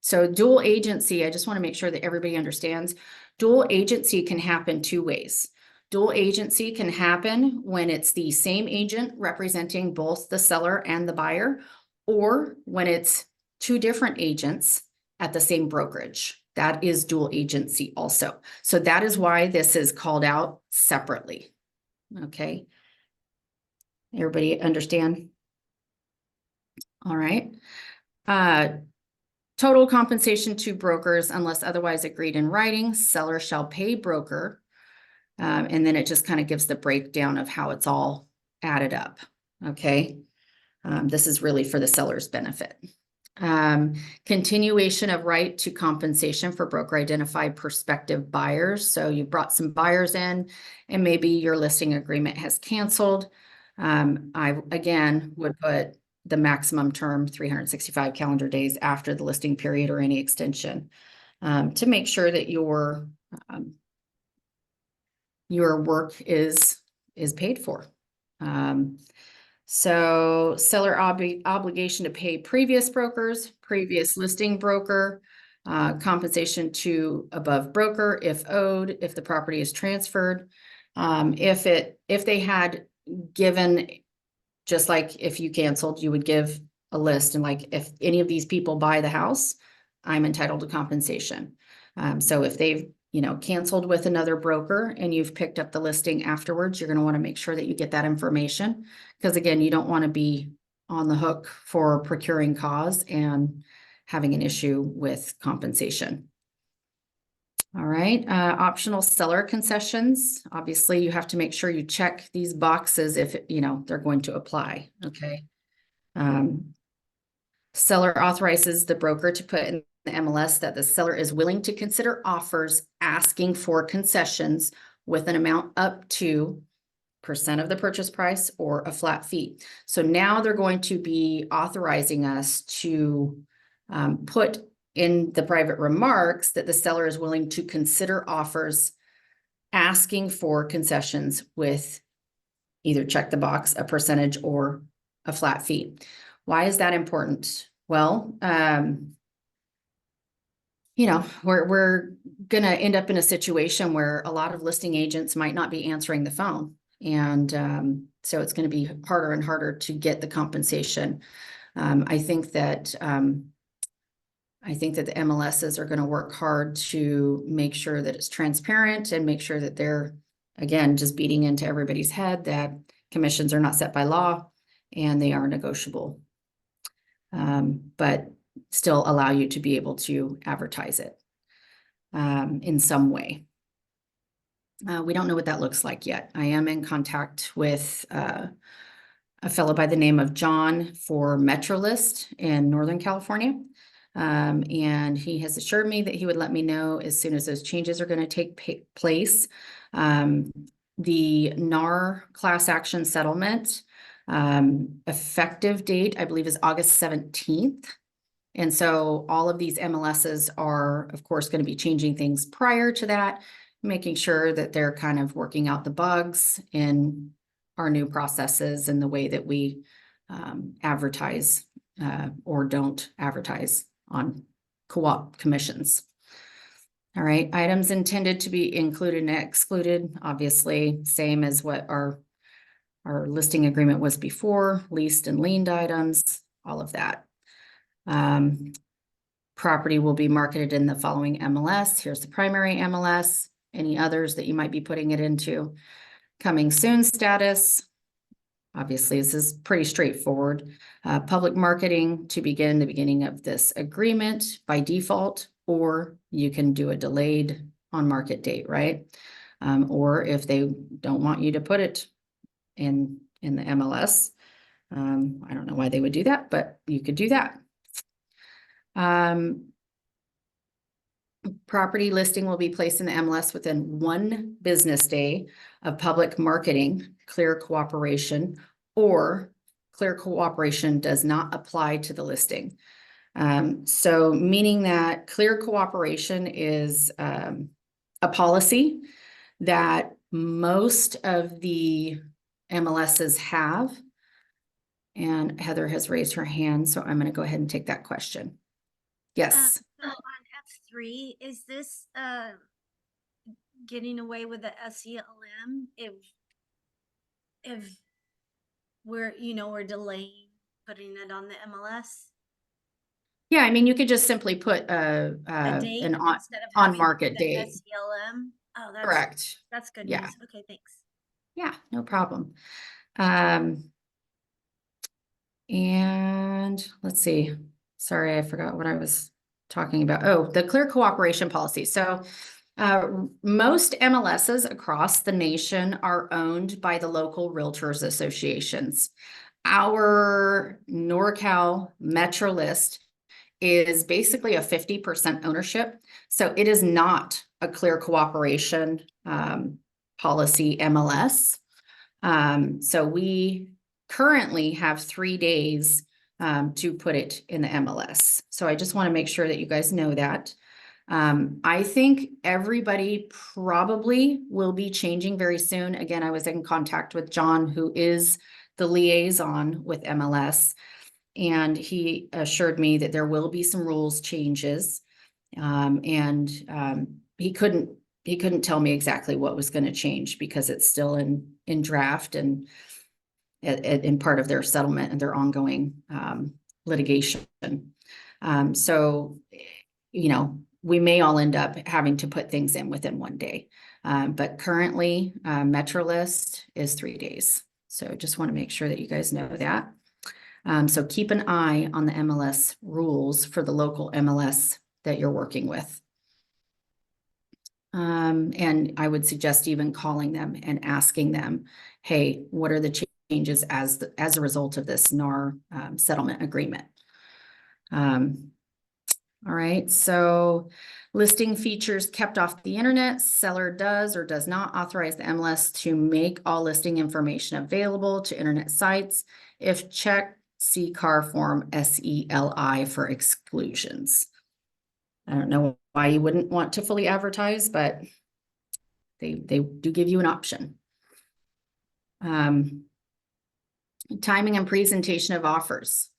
So dual agency, I just want to make sure that everybody understands, dual agency can happen two ways. Dual agency can happen when it's the same agent representing both the seller and the buyer, or when it's two different agents at the same brokerage. That is dual agency also. So that is why this is called out separately. Okay. Everybody understand? All right. Total compensation to brokers unless otherwise agreed in writing, seller shall pay broker. And then it just kind of gives the breakdown of how it's all added up. Okay. This is really for the seller's benefit. Continuation of right to compensation for broker identified prospective buyers. So you brought some buyers in and maybe your listing agreement has canceled. I again would put the maximum term 365 calendar days after the listing period or any extension, to make sure that your work is paid for. So seller obligation to pay previous brokers, previous listing broker, compensation to above broker if owed, if the property is transferred. If they had given, just like if you canceled, you would give a list and like, if any of these people buy the house, I'm entitled to compensation. So if they've, canceled with another broker and you've picked up the listing afterwards, you're going to want to make sure that you get that information. Because again, you don't want to be on the hook for procuring cause and having an issue with compensation. All right, optional seller concessions. Obviously, you have to make sure you check these boxes if, they're going to apply, okay? Seller authorizes the broker to put in the MLS that the seller is willing to consider offers asking for concessions with an amount up to % of the purchase price or a flat fee. So now they're going to be authorizing us to put in the private remarks that the seller is willing to consider offers asking for concessions with either check the box, a percentage or a flat fee. Why is that important? Well, we're going to end up in a situation where a lot of listing agents might not be answering the phone. And so it's going to be harder and harder to get the compensation. I think that the MLSs are going to work hard to make sure that it's transparent and make sure that they're, again, just beating into everybody's head that commissions are not set by law and they are negotiable. But still allow you to be able to advertise it in some way. We don't know what that looks like yet. I am in contact with a fellow by the name of John for MetroList in Northern California. And he has assured me that he would let me know as soon as those changes are going to take place. The NAR class action settlement effective date, I believe, is August 17th. And so all of these MLSs are, of course, going to be changing things prior to that, making sure that they're kind of working out the bugs in our new processes and the way that we advertise or don't advertise on co-op commissions. All right, items intended to be included and excluded, obviously, same as what our listing agreement was before, leased and liened items, all of that. Property will be marketed in the following MLS. Here's the primary MLS, any others that you might be putting it into. Coming soon status. Obviously, this is pretty straightforward. Public marketing to begin the beginning of this agreement by default, or you can do a delayed on market date, right? Or if they don't want you to put it in the MLS, I don't know why they would do that, but you could do that. Property listing will be placed in the MLS within 1 business day of public marketing, clear cooperation, or clear cooperation does not apply to the listing. So meaning that clear cooperation is a policy that most of the MLSs have. And Heather has raised her hand, so I'm going to go ahead and take that question. Yes. So on F3, is this getting away with the SELM if we're, we're delaying putting it on the MLS? Yeah, I mean, you could just simply put A date an instead of on having market the date. SELM? Oh, Correct. that's good Yeah. news. Okay, thanks. Yeah, no problem. And let's see. Sorry, I forgot what I was talking about. Oh, the clear cooperation policy. So most MLSs across the nation are owned by the local realtors associations. Our NorCal Metro List is basically a 50% ownership. So it is not a clear cooperation policy MLS. So we currently have 3 days to put it in the MLS. So I just want to make sure that you guys know that. I think everybody probably will be changing very soon. Again, I was in contact with John, who is the liaison with MLS, and he assured me that there will be some rules changes. He couldn't tell me exactly what was going to change because it's still in draft and in part of their settlement and their ongoing litigation. So, we may all end up having to put things in within 1 day. But currently, Metro List is 3 days. So just want to make sure that you guys know that. So keep an eye on the MLS rules for the local MLS that you're working with. And I would suggest even calling them and asking them, hey, what are the changes as a result of this NAR settlement agreement? All right, so listing features kept off the internet. Seller does or does not authorize the MLS to make all listing information available to internet sites. If checked, C.A.R form SELI for exclusions. I don't know why you wouldn't want to fully advertise, but they do give you an option. Timing and presentation of offers.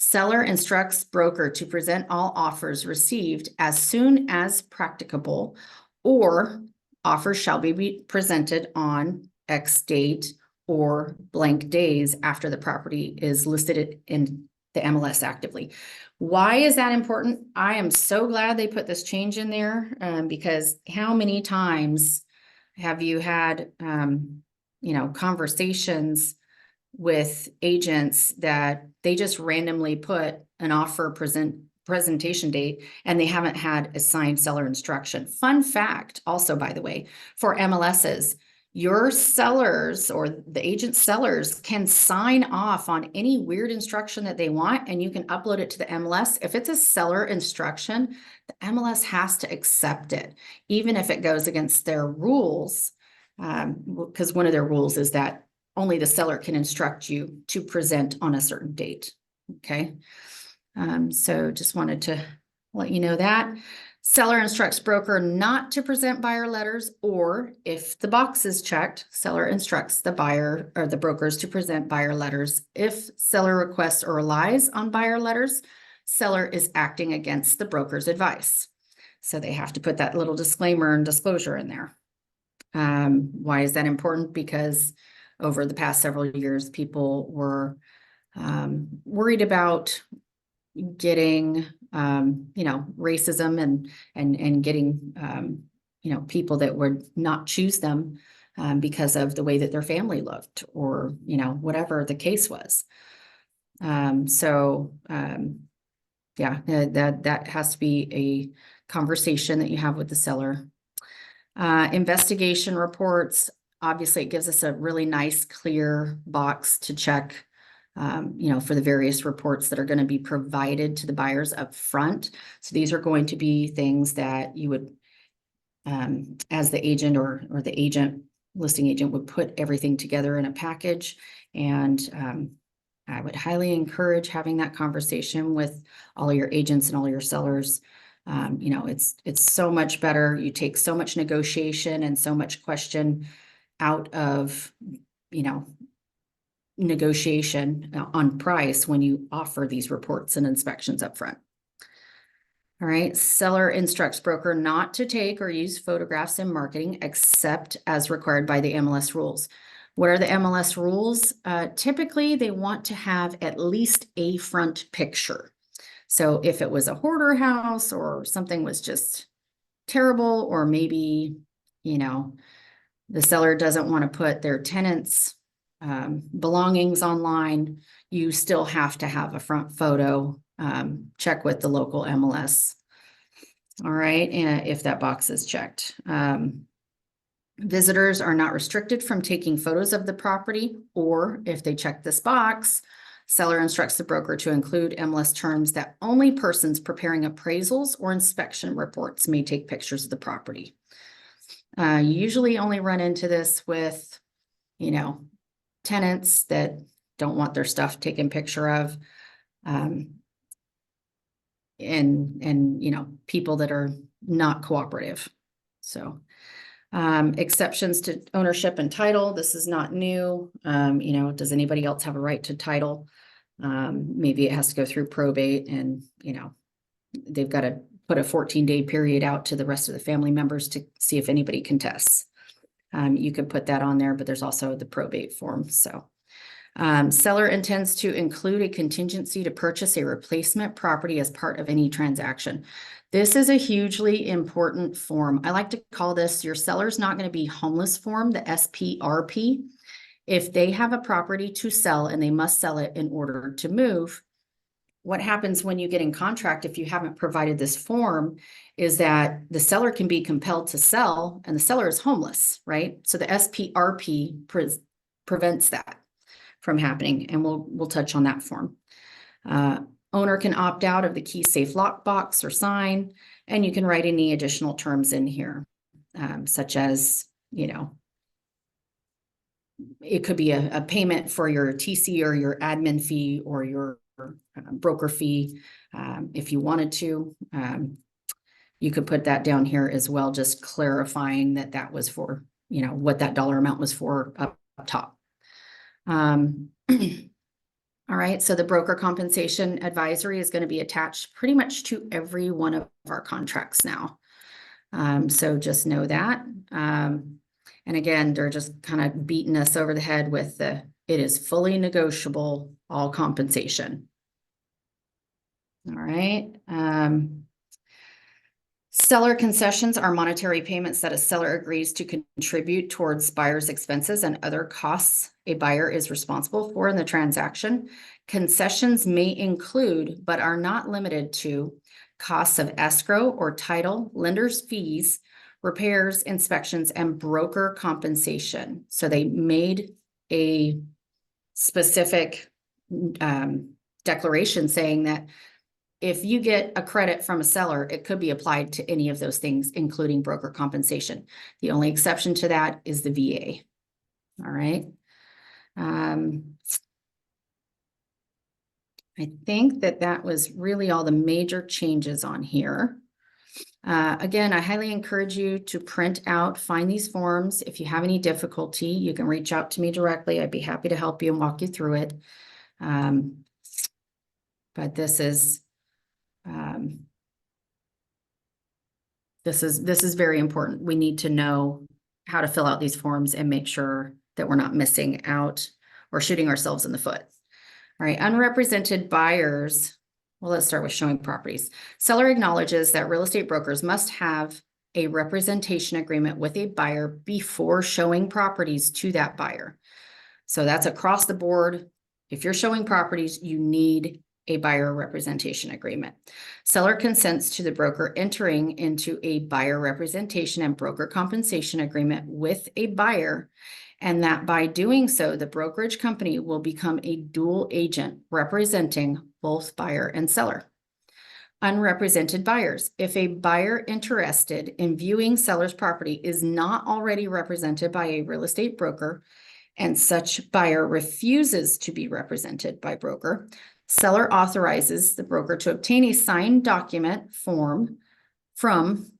Seller instructs broker to present all offers received as soon as practicable, or offers shall be presented on X date or blank days after the property is listed in the MLS actively. Why is that important? I am so glad they put this change in there because how many times have you had, conversations with agents that they just randomly put an offer presentation date and they haven't had assigned seller instruction. Fun fact also, by the way, for MLSs, your sellers or the agent sellers can sign off on any weird instruction that they want and you can upload it to the MLS. If it's a seller instruction, the MLS has to accept it, even if it goes against their rules, because one of their rules is that only the seller can instruct you to present on a certain date. Okay. So just wanted to let you know that. Seller instructs broker not to present buyer letters, or if the box is checked, seller instructs the buyer or the brokers to present buyer letters. If seller requests or relies on buyer letters, seller is acting against the broker's advice. So they have to put that little disclaimer and disclosure in there. Why is that important? Because over the past several years, people were worried about getting, racism and getting, people that would not choose them because of the way that their family looked or, whatever the case was. That has to be a conversation that you have with the seller. Investigation reports. Obviously, it gives us a really nice, clear box to check, for the various reports that are going to be provided to the buyers up front. So these are going to be things that you would, as the agent or the listing agent would put everything together in a package. And I would highly encourage having that conversation with all your agents and all your sellers. It's so much better. You take so much negotiation and so much question out of, negotiation on price when you offer these reports and inspections up front. All right, seller instructs broker not to take or use photographs in marketing except as required by the MLS rules. What are the MLS rules? Typically, they want to have at least a front picture. So if it was a hoarder house or something was just terrible, or maybe, you know, the seller doesn't want to put their tenants' belongings online, you still have to have a front photo. Check with the local MLS. All right, and if that box is checked. Visitors are not restricted from taking photos of the property, or if they check this box, seller instructs the broker to include MLS terms that only persons preparing appraisals or inspection reports may take pictures of the property. You usually only run into this with, you know, tenants that don't want their stuff taken picture of, and you know, people that are not cooperative. So exceptions to ownership and title. This is not new. You know, does anybody else have a right to title? Maybe it has to go through probate, and, you know, they've got to put a 14-day period out to the rest of the family members to see if anybody contests. You could put that on there, but there's also the probate form. So seller intends to include a contingency to purchase a replacement property as part of any transaction. This is a hugely important form. I like to call this your seller's not going to be homeless form, the SPRP. If they have a property to sell and they must sell it in order to move, what happens when you get in contract, if you haven't provided this form, is that the seller can be compelled to sell and the seller is homeless, right? So the SPRP prevents that from happening, and we'll touch on that form. Owner can opt out of the key safe lock box or sign, and you can write any additional terms in here, such as, you know, it could be a payment for your TC or your admin fee or your broker fee. If you wanted to, you could put that down here as well, just clarifying that that was for, you know, what that dollar amount was for up top. All right, so the broker compensation advisory is going to be attached pretty much to every one of our contracts now. So just know that. And again, they're just kind of beating us over the head with it is fully negotiable, all compensation. All right. Seller concessions are monetary payments that a seller agrees to contribute towards buyer's expenses and other costs a buyer is responsible for in the transaction. Concessions may include, but are not limited to, costs of escrow or title, lender's fees, repairs, inspections, and broker compensation. So they made a specific declaration saying that if you get a credit from a seller, it could be applied to any of those things, including broker compensation. The only exception to that is the VA. All right. I think that was really all the major changes on here. Again, I highly encourage you to print out, find these forms. If you have any difficulty, you can reach out to me directly. I'd be happy to help you and walk you through it. But this is very important. We need to know how to fill out these forms and make sure that we're not missing out or shooting ourselves in the foot. All right, unrepresented buyers. Well, let's start with showing properties. Seller acknowledges that real estate brokers must have a representation agreement with a buyer before showing properties to that buyer. So that's across the board. If you're showing properties, you need a buyer representation agreement. Seller consents to the broker entering into a buyer representation and broker compensation agreement with a buyer, and that by doing so, the brokerage company will become a dual agent representing both buyer and seller. Unrepresented buyers. If a buyer interested in viewing seller's property is not already represented by a real estate broker, and such buyer refuses to be represented by broker, seller authorizes the broker to obtain a signed document form from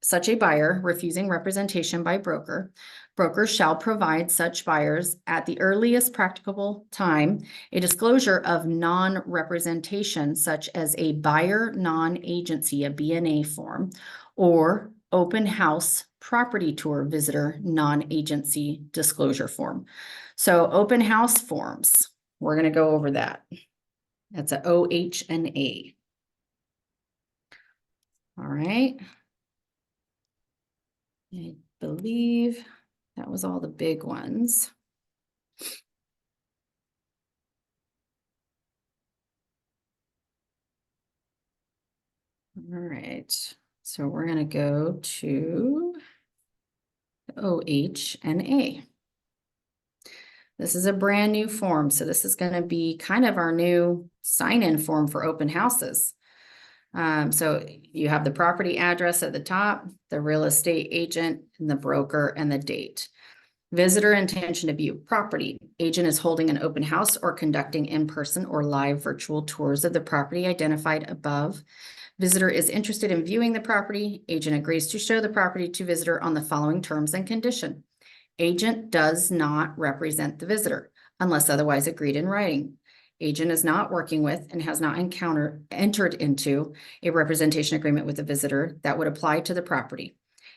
such a buyer refusing representation by broker, Brokers shall provide such buyers at the earliest practicable time a disclosure of non-representation such as a buyer non-agency, a BNA form, or open house property tour visitor non-agency disclosure form. So open house forms, we're going to go over that. That's a OH&A. All right. I believe that was all the big ones. All right, so we're going to go to OH&A. This is a brand new form, so this is going to be kind of our new sign-in form for open houses. So you have the property address at the top, the real estate agent, and the broker, and the date. Visitor intention to view property. Agent is holding an open house or conducting in-person or live virtual tours of the property identified above. Visitor is interested in viewing the property. Agent agrees to show the property to visitor on the following terms and condition. Agent does not represent the visitor unless otherwise agreed in writing. Agent is not working with and has not entered into a representation agreement with the visitor that would apply to the property.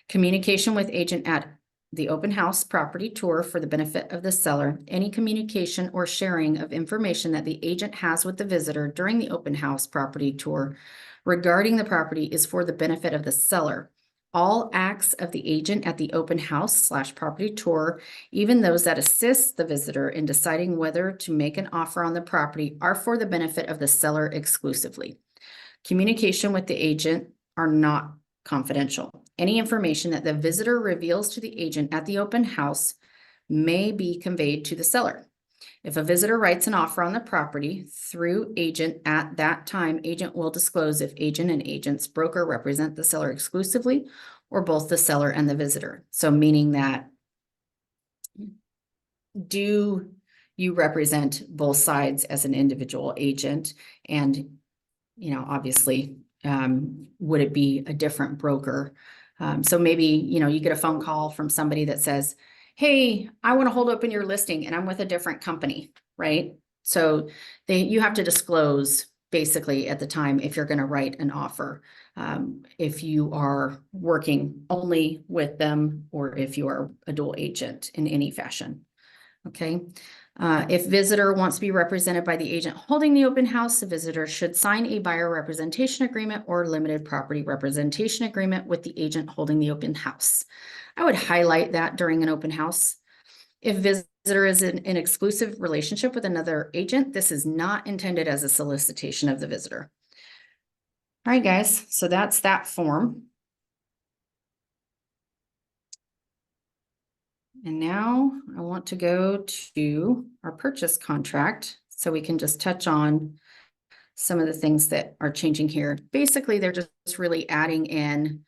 Communication with agent at the open house property tour for the benefit of the seller. Any communication or sharing of information that the agent has with the visitor during the open house property tour regarding the property is for the benefit of the seller. All acts of the agent at the open house / property tour, even those that assist the visitor in deciding whether to make an offer on the property, are for the benefit of the seller exclusively. Communication with the agent are not confidential. Any information that the visitor reveals to the agent at the open house may be conveyed to the seller. If a visitor writes an offer on the property through agent at that time, agent will disclose if agent and agent's broker represent the seller exclusively or both the seller and the visitor. So meaning that, do you represent both sides as an individual agent? And, you know, obviously, would it be a different broker? So maybe, you know, you get a phone call from somebody that says, hey, I want to hold open your listing and I'm with a different company, right? So you have to disclose basically at the time if you're going to write an offer, if you are working only with them or if you are a dual agent in any fashion. Okay. If visitor wants to be represented by the agent holding the open house, the visitor should sign a buyer representation agreement or limited property representation agreement with the agent holding the open house. I would highlight that during an open house. If visitor is in an exclusive relationship with another agent, this is not intended as a solicitation of the visitor. All right, guys, so that's that form. And now I want to go to our purchase contract so we can just touch on some of the things that are changing here. Basically, they're just really adding in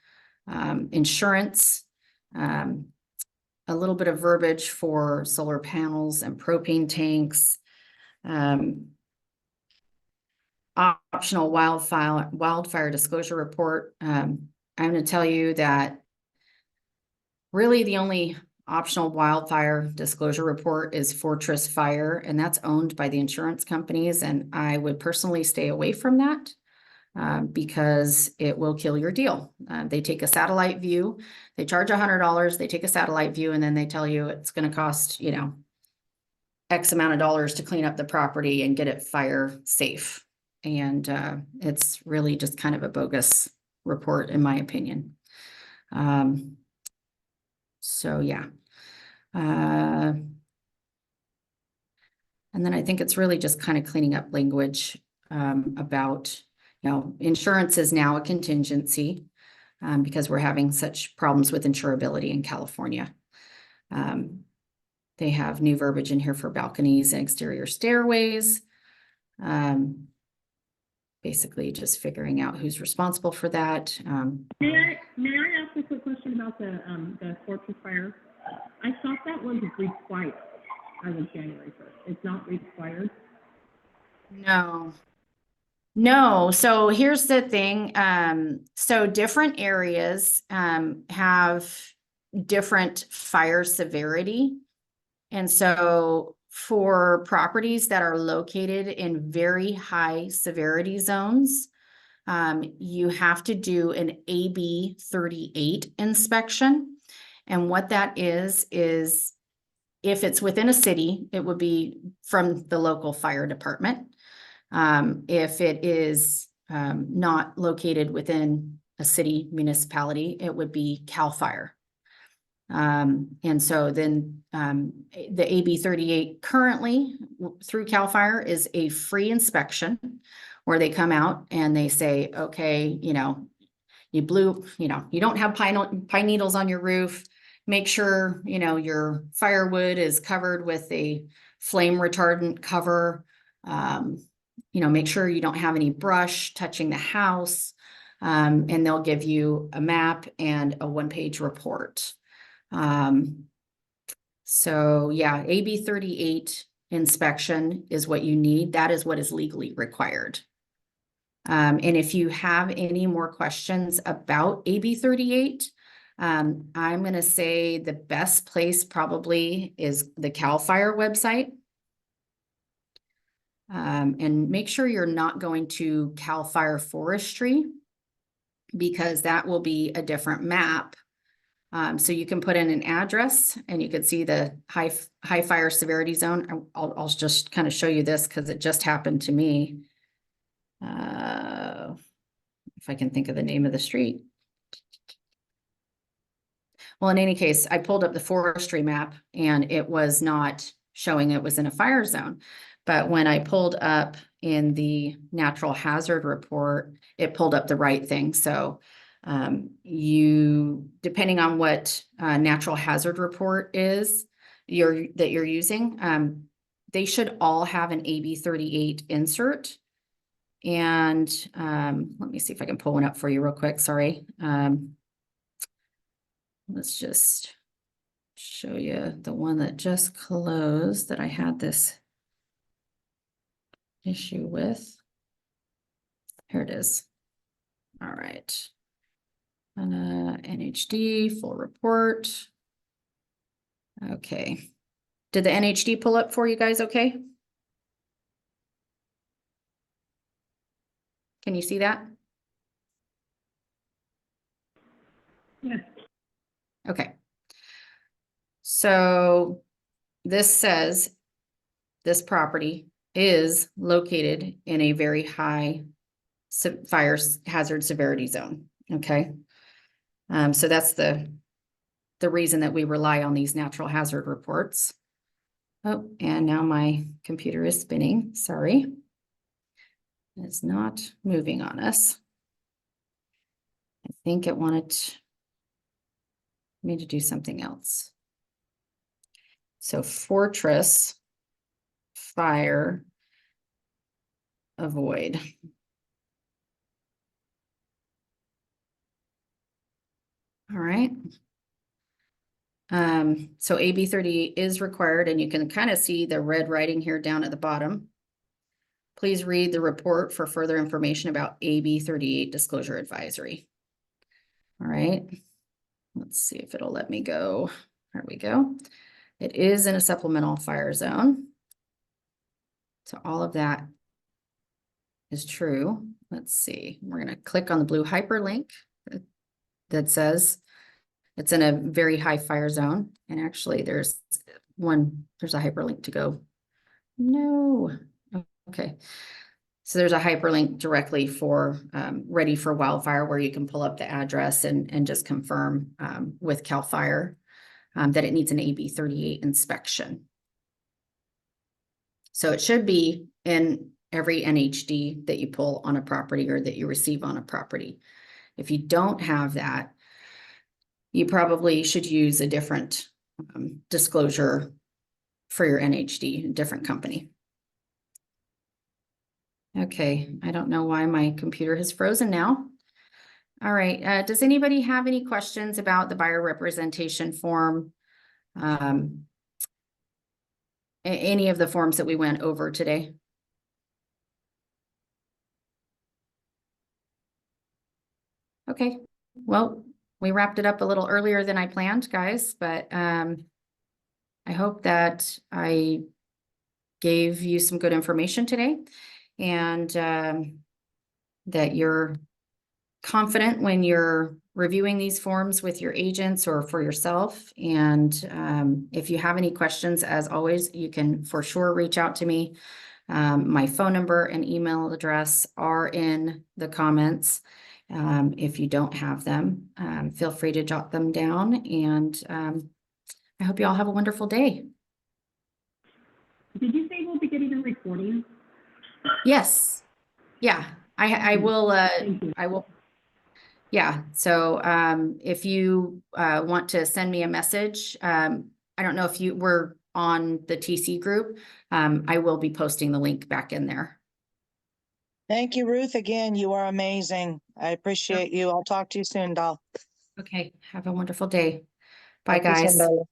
insurance, a little bit of verbiage for solar panels and propane tanks, optional wildfire disclosure report. I'm going to tell you that really the only optional wildfire disclosure report is Fortress Fire, and that's owned by the insurance companies. And I would personally stay away from that because it will kill your deal. They take a satellite view, they charge $100, they take a satellite view, and then they tell you it's going to cost, you know, X amount of dollars to clean up the property and get it fire safe. And it's really just kind of a bogus report, in my opinion. So yeah. And then I think it's really just kind of cleaning up language about, you know, insurance is now a contingency because we're having such problems with insurability in California. They have new verbiage in here for balconies and exterior stairways. Basically just figuring out who's responsible for that. May I ask a quick question about the Fortress Fire? I thought that was required as of January 1st. It's not required? No. So here's the thing. So different areas have different fire severity. And so for properties that are located in very high severity zones, you have to do an AB 38 inspection. And what that is if it's within a city, it would be from the local fire department. If it is not located within a city municipality, it would be CAL FIRE. And so then the AB 38 currently through CAL FIRE is a free inspection where they come out and they say, okay, you know, you don't have pine needles on your roof. Make sure, you know, your firewood is covered with a flame retardant cover. You know, make sure you don't have any brush touching the house. And they'll give you a map and a one-page report. So yeah, AB 38 inspection is what you need. That is what is legally required. And if you have any more questions about AB 38, I'm going to say the best place probably is the CAL FIRE website. And make sure you're not going to CAL FIRE Forestry, because that will be a different map. So you can put in an address and you could see the high fire severity zone. I'll just kind of show you this because it just happened to me. If I can think of the name of the street. Well, in any case, I pulled up the forestry map and it was not showing it was in a fire zone. But when I pulled up in the natural hazard report, it pulled up the right thing. So depending on what natural hazard report is that you're using, they should all have an AB 38 insert. And let me see if I can pull one up for you real quick. Sorry. Let's just show you the one that just closed that I had this issue with. Here it is. All right. NHD full report. Okay. Did the NHD pull up for you guys? Okay. Can you see that? Yes. Okay. So this says this property is located in a very high fire hazard severity zone. Okay. So that's the reason that we rely on these natural hazard reports. Oh, and now my computer is spinning. Sorry. It's not moving on us. I think it wanted me to do something else. So Fortress Fire Avoid. All right. So AB 38 is required, and you can kind of see the red writing here down at the bottom. Please read the report for further information about AB 38 disclosure advisory. All right. Let's see if it'll let me go. There we go. It is in a supplemental fire zone. So all of that is true. Let's see. We're going to click on the blue hyperlink that says it's in a very high fire zone. And actually there's a hyperlink to go. No. Okay. So there's a hyperlink directly for Ready for Wildfire, where you can pull up the address and just confirm with CAL FIRE that it needs an AB 38 inspection. So it should be in every NHD that you pull on a property or that you receive on a property. If you don't have that, you probably should use a different disclosure for your NHD, a different company. Okay, I don't know why my computer has frozen now. All right, does anybody have any questions about the buyer representation form? Any of the forms that we went over today? Okay, well, we wrapped it up a little earlier than I planned, guys, but I hope that I gave you some good information today and that you're confident when you're reviewing these forms with your agents or for yourself. And if you have any questions, as always, you can for sure reach out to me. My phone number and email address are in the comments. If you don't have them, feel free to jot them down. And I hope you all have a wonderful day. Did you say we'll be getting a recording? Yes. Yeah, I will, Thank you. I will. Yeah, so if you want to send me a message, I don't know if you were on the TC group. I will be posting the link back in there. Thank you, Ruth. Again, you are amazing. I appreciate you. I'll talk to you soon, doll. Okay, have a wonderful day. Bye, Talk to you soon, guys. darling.